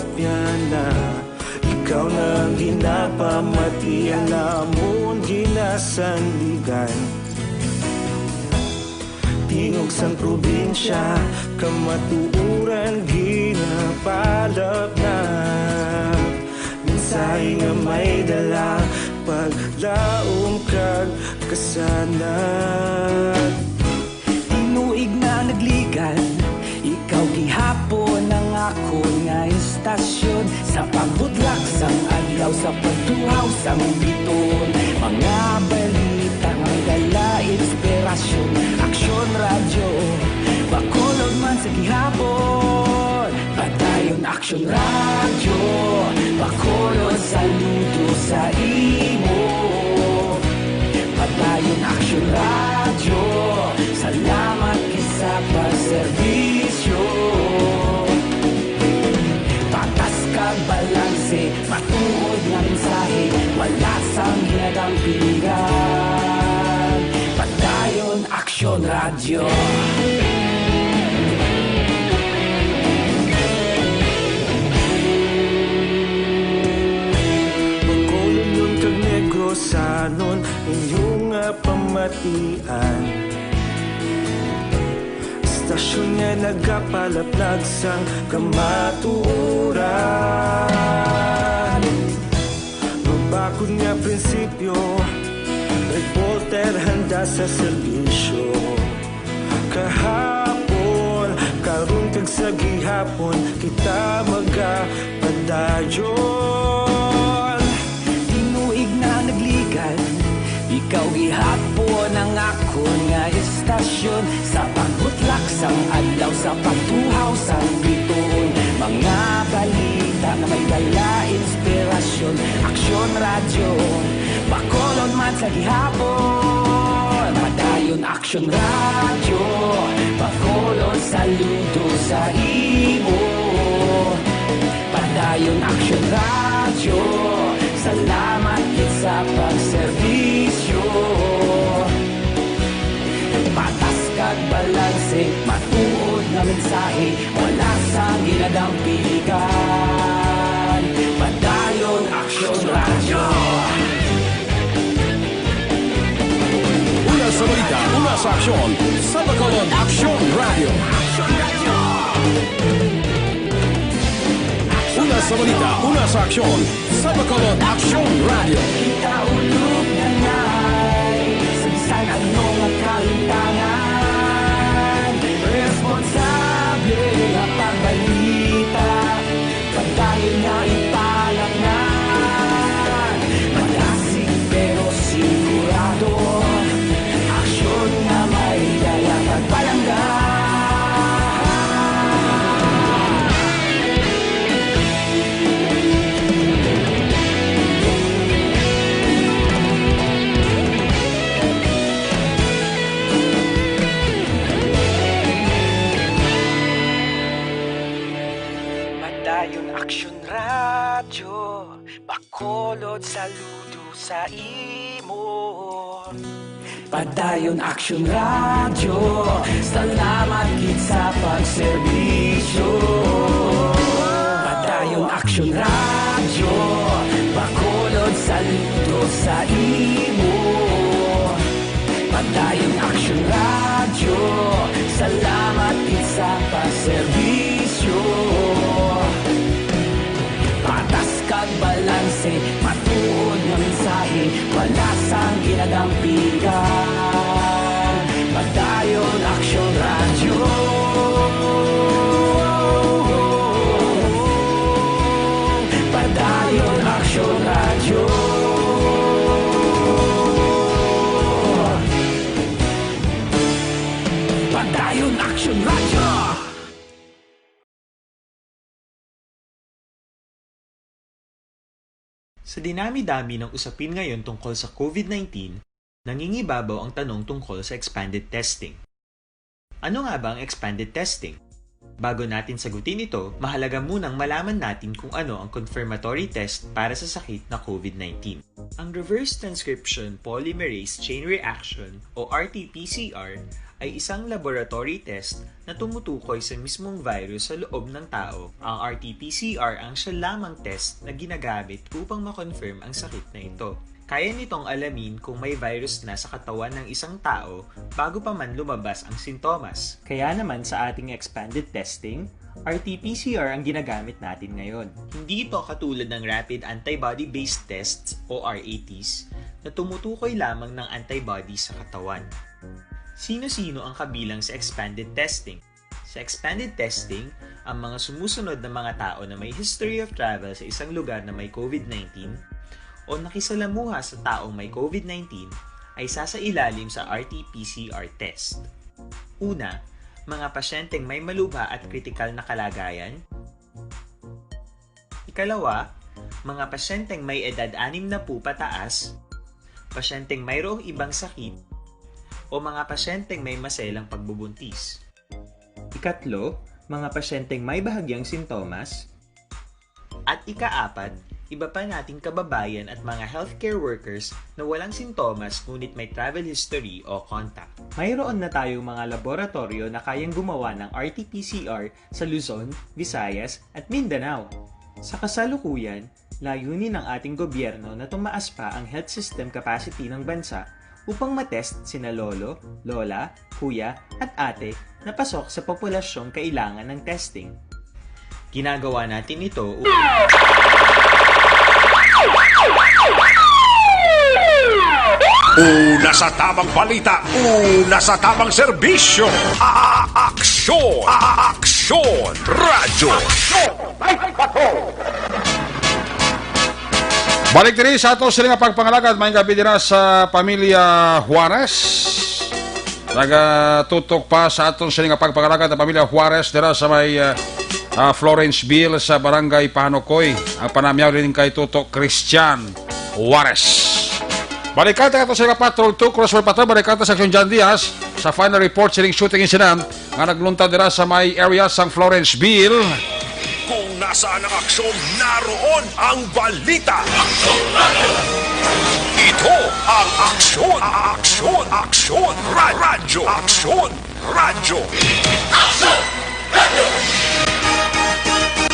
kopya na ikaw na ginapamati, alamon ginasandigan. Tingog sang probinsya, kamatuuran ginapalap na. Minsay nga may dala, paglaom kag kasanad. Tinuig na nagligan, ikaw gihapon ang ako nga istasyon. Sa pagbutlak sang adlaw, sa pagtuhaw sang biton, mga balita nga dala inspirasyon. Aksyon radyo, bakulog man sa gihapon. Padayon aksyon radyo, bakulog saludo sa imo. Padayon aksyon radyo, salamat isa pagserbisyo. Patas kag balanse, matuod nga mensahe, wala sang hinagang pilihan. Padayon aksyon radyo. Pagkulong nun kag negrosanon, inyong pamatian. Stasyon nga nagapalaplag sang kamatuuran. Mabakod nga prinsipyo, reporter handa sa serbisyo. Kahapon, karon kag sa gihapon, kita magapadayon. Tinuig na nagligan, ikaw gihapon ang ako nga istasyon. Sa pagbutlak sang adlaw, sa pagtuhaw sang biton, mga balita na may dala inspirasyon. Aksyon radyo, bakolon man sa gihapon. Padayon aksyon radyo, bakolon saludo sa imo. Padayon aksyon radyo, salamat sa pagserbisyo. Patas kag balanse, matuod na mensahe, wala sang ginadang piligan. Padayon aksyon radyo. Una sa balita, una sa aksyon, sa Bacolod Aksyon Radio. Una sa balita, una sa aksyon, sa Bacolod Aksyon Radio. Kita ulog na ngay, sabisan anong kalintangan. Responsable na pagbalita, pagdayon na ipalaknan. Malasig pero sigurado, aksyon na may dala pagpalanggan. Padayon aksyon radyo, bakolod saludo sa imo. Padayon aksyon radyo, salamat gid sa pagserbisyo. Padayon aksyon radyo, bakolod saludo sa imo. Padayon aksyon radyo, salamat gid sa pagserbisyo. Patas kag balanse, matuod nga mensahe, wala sang ginadang piligan. Padayon aksyon radyo. Padayon aksyon radyo. Padayon aksyon radyo. Sa dinami-dami ng usapin ngayon tungkol sa COVID-19, nangingibabaw ang tanong tungkol sa expanded testing. Ano nga ba ang expanded testing? Bago natin sagutin ito, mahalaga munang malaman natin kung ano ang confirmatory test para sa sakit na COVID-19. Ang reverse transcription polymerase chain reaction o RT-PCR ay isang laboratory test na tumutukoy sa mismong virus sa loob ng tao. Ang RT-PCR ang siya lamang test na ginagamit upang makonfirm ang sakit na ito. Kaya nitong alamin kung may virus na sa katawan ng isang tao bago pa man lumabas ang sintomas. Kaya naman sa ating expanded testing, RT-PCR ang ginagamit natin ngayon. Hindi ito katulad ng Rapid Antibody-Based Tests o RATs na tumutukoy lamang ng antibodies sa katawan. Sino-sino ang kabilang sa expanded testing? Sa expanded testing, ang mga sumusunod na mga tao na may history of travel sa isang lugar na may COVID-19 o nakisalamuha sa taong may COVID-19 ay sasailalim sa RT-PCR test. Una, mga pasyenteng may malubha at kritikal na kalagayan. Ikalawa, mga pasyenteng may edad 60 pataas, pasyenteng mayroong ibang sakit, o mga pasyenteng may maselang pagbubuntis. Ikatlo, mga pasyenteng may bahagyang sintomas. At ikaapat, iba pa nating kababayan at mga healthcare workers na walang sintomas ngunit may travel history o contact. Mayroon na tayong mga laboratorio na kayang gumawa ng RT-PCR sa Luzon, Visayas at Mindanao. Sa kasalukuyan, layunin ng ating gobyerno na tumaas pa ang health system capacity ng bansa upang matest sina lolo, lola, kuya at ate na pasok sa populasyong kailangan ng testing. Ginagawa natin ito Una sa tamang balita, una sa tamang serbisyo. Aksyon! Aksyon! Radyo! Balik diri sa ato sila nga pagpangalagad, may gabi dira sa pamilya Juarez. Nagatutok pa sa aton sila nga pagpangalagad ng pamilya Juarez dira sa may Florenceville sa Barangay Panokoy. Ang panamyaw rin kay Tutok Christian Juarez. Balikata ito sa Patrol 2, Crossword Patrol, balikata sa Action John Diaz sa final report siling shooting incident nga nagluntad dira sa may area sang Florenceville. Kung nasaan ang aksyon, naroon ang balita. Ito ang aksyon, aksyon, aksyon, radyo, aksyon, radyo. Aksyon, radyo.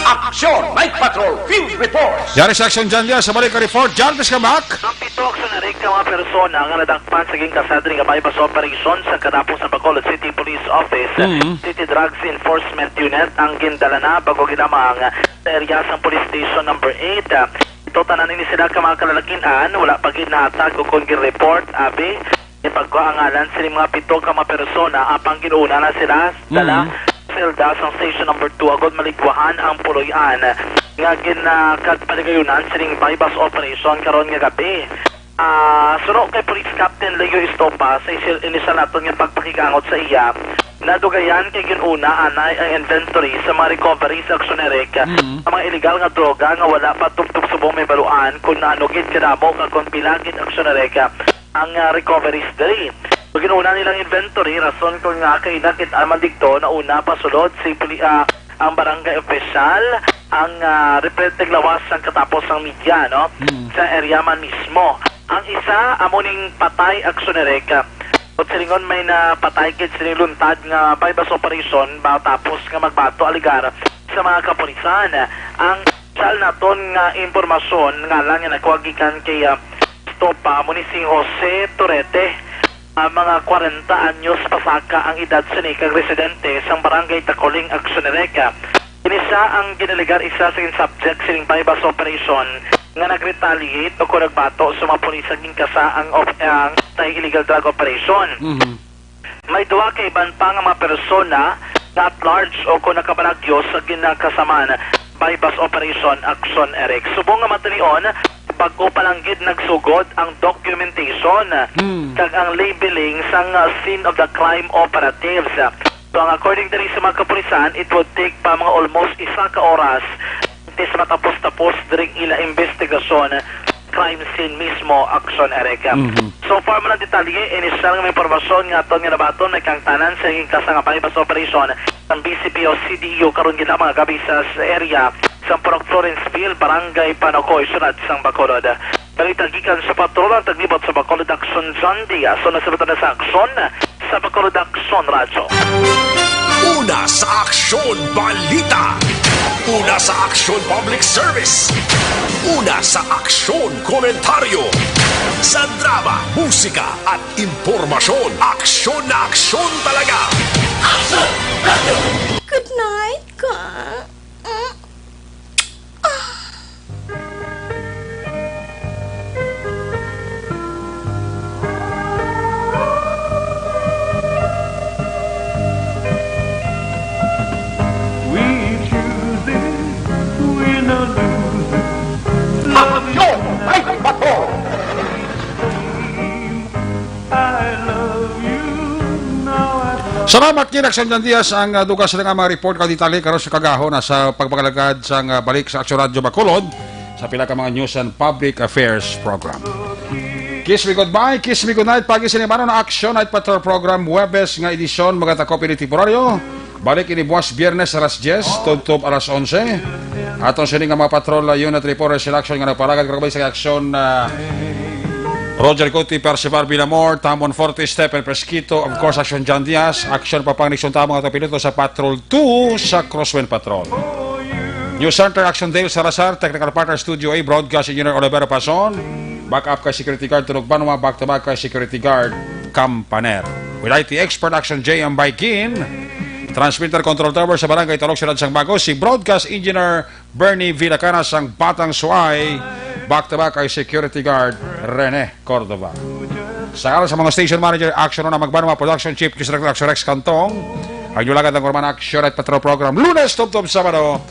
Aksyon! Night Patrol Field Reports! Yari sa Action John Diaz sa balik ka report. John, bis ka back? Ang pito aksyonarik ng mga persona nga nadakpan sa ging kasadring bypass operation sa katapos ng Bacolod City Police Office, City Drugs Enforcement Unit ang gindala na bago ginamang sa area sa Police Station number 8. Ito tanan ni sila ka mga kalalakinan, wala pa ginatag o kung report abi ipagkaangalan sa mga pito ka mga persona apang ginuuna na sila dala selda sa station number 2 agad maligwahan ang puloyan nga ginakagpaligayunan sining bypass operation karon nga gabi. Suno kay Police Captain Leo Estopa sa inisal naton nga pagpakigangot sa iya nadugayan kay ginuna anay ang inventory sa mga recovery sa aksyonerik ang mga illegal nga droga nga wala pa tugtog subong may baluan kung naanugid kadamo kung pilagid aksyonerik ang recoveries diri. Ginuna nilang inventory, rason kung nga kay nakit amandigto na una pasulod si ang barangay official, ang representative lawas ang katapos ng media, no? Sa area man mismo. Ang isa, amuning patay aksyonerik. At silingon may napatay kit siling luntad nga bypass operation ba tapos nga magbato aligar sa mga kapulisan. Ang sal naton nga impormasyon nga lang nga nakuwagikan kay Stopa, munising Jose Torete. Mga 40 anyos pasaka ang edad sa nikang residente sa barangay Tacoling Aksyonereka. Inisa ang ginaligar isa sa subject sining bypass operation nga nag-retaliate o kung nagbato sa mga pulis sa gingkasa ang illegal drug operation. May duwa kay iban pa nga mga persona na at large o kung nakabalagyo sa ginakasaman bypass operation Action Eric. Subong nga matalion pag-o palanggid nagsugod ang documentation kag ang labeling sang scene of the crime operatives. So according to sa mga kapulisan, it would take pa mga almost 1 ka oras tis matapos-tapos diring ila investigasyon crime scene mismo Action Eric. So far man ang detalye, inisyal nga may informasyon nga aton nga nabaton may kangtanan sa hinging kasang bypass operation ng BCP o CDU karon gina mga gabi sa area sa Florenceville, Barangay Panokoy, sunod sang Bacolod. Balita gikan sa patrol ang taglibot sa Bacolod Action John Diaz. So nasabutan na sa aksyon sa Bacolod Aksyon Radyo. Una sa Aksyon Balita. Una sa Aksyon Public Service. Una sa Aksyon Komentaryo. Sa drama, musika at impormasyon. Aksyon na aksyon talaga. Aksyon Radio! Good night, ka. Salamat kay Aksyon Diaz ang dugas ng mga report ka ditali karon sa kagahon sa pagpagalagad sa balik sa Aksyon Radyo Bacolod sa pila ka mga news and public affairs program. Kiss me goodbye, kiss me goodnight pagi sinimano na Aksyon Night Patrol program Huwebes nga edisyon mga takop ini temporaryo. Balik ini buwas Biyernes alas 10 tuntub alas 11. Aton sini nga mga patrol unit report selection nga nagparagad karabay sa Aksyon Roger Cuti, Percival Binamor, Tamon Forte, Stephen Presquito, of course, Aksyon John Diaz, Aksyon Papang-Nixon Tamong at piloto sa Patrol 2 sa Crosswind Patrol. News Center, Aksyon Dale Salazar, Technical Partner Studio A, Broadcast Engineer Olivero Pason, Backup kay Security Guard Tunog Banwa, back-to-back kay Security Guard Campaner. With IT Expert, Aksyon J. Ambaikin, Transmitter Control Tower sa Barangay Talok Silan Sang Bago, si Broadcast Engineer Bernie Villacanas ang Batang Suay, back-to-back kay Security Guard Rene Cordova. Sa mga station manager, Action na Magbanwa, Production Chief, Kisrak Action Rex Cantong, ang yulagad ng Orman Action at Patrol Program, Lunes, Tub-Tub, Sabado.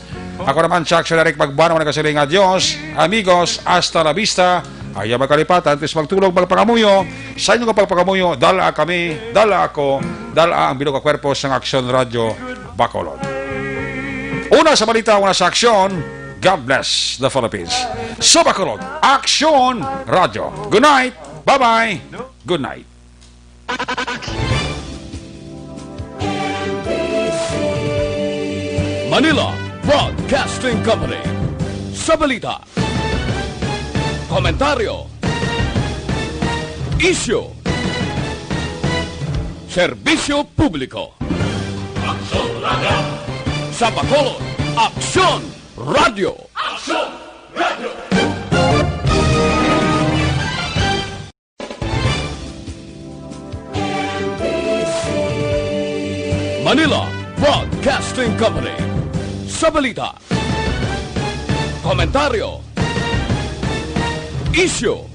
Ako naman sa Action Eric Magbanwa, nagkasiling adios, amigos, hasta la vista, ayaw magkalipatan, tis magtulog, magpakamuyo, sa inyong pagpakamuyo, dala kami, dala ako, dala ang bilog kwerpo sa Action Radio Bacolod. Una sa balita, una sa Aksyon, God bless the Philippines. Sa Bacolod, Aksyon Radio. Good night. Bye-bye. Good night. Manila Broadcasting Company. Sa balita. Komentaryo. Issue. Serbisyo publiko. Aksyon Radio. Sa Bacolod, Aksyon Radio. Aksyon Radio. Manila Broadcasting Company. Sa balita. Komentaryo. Issue.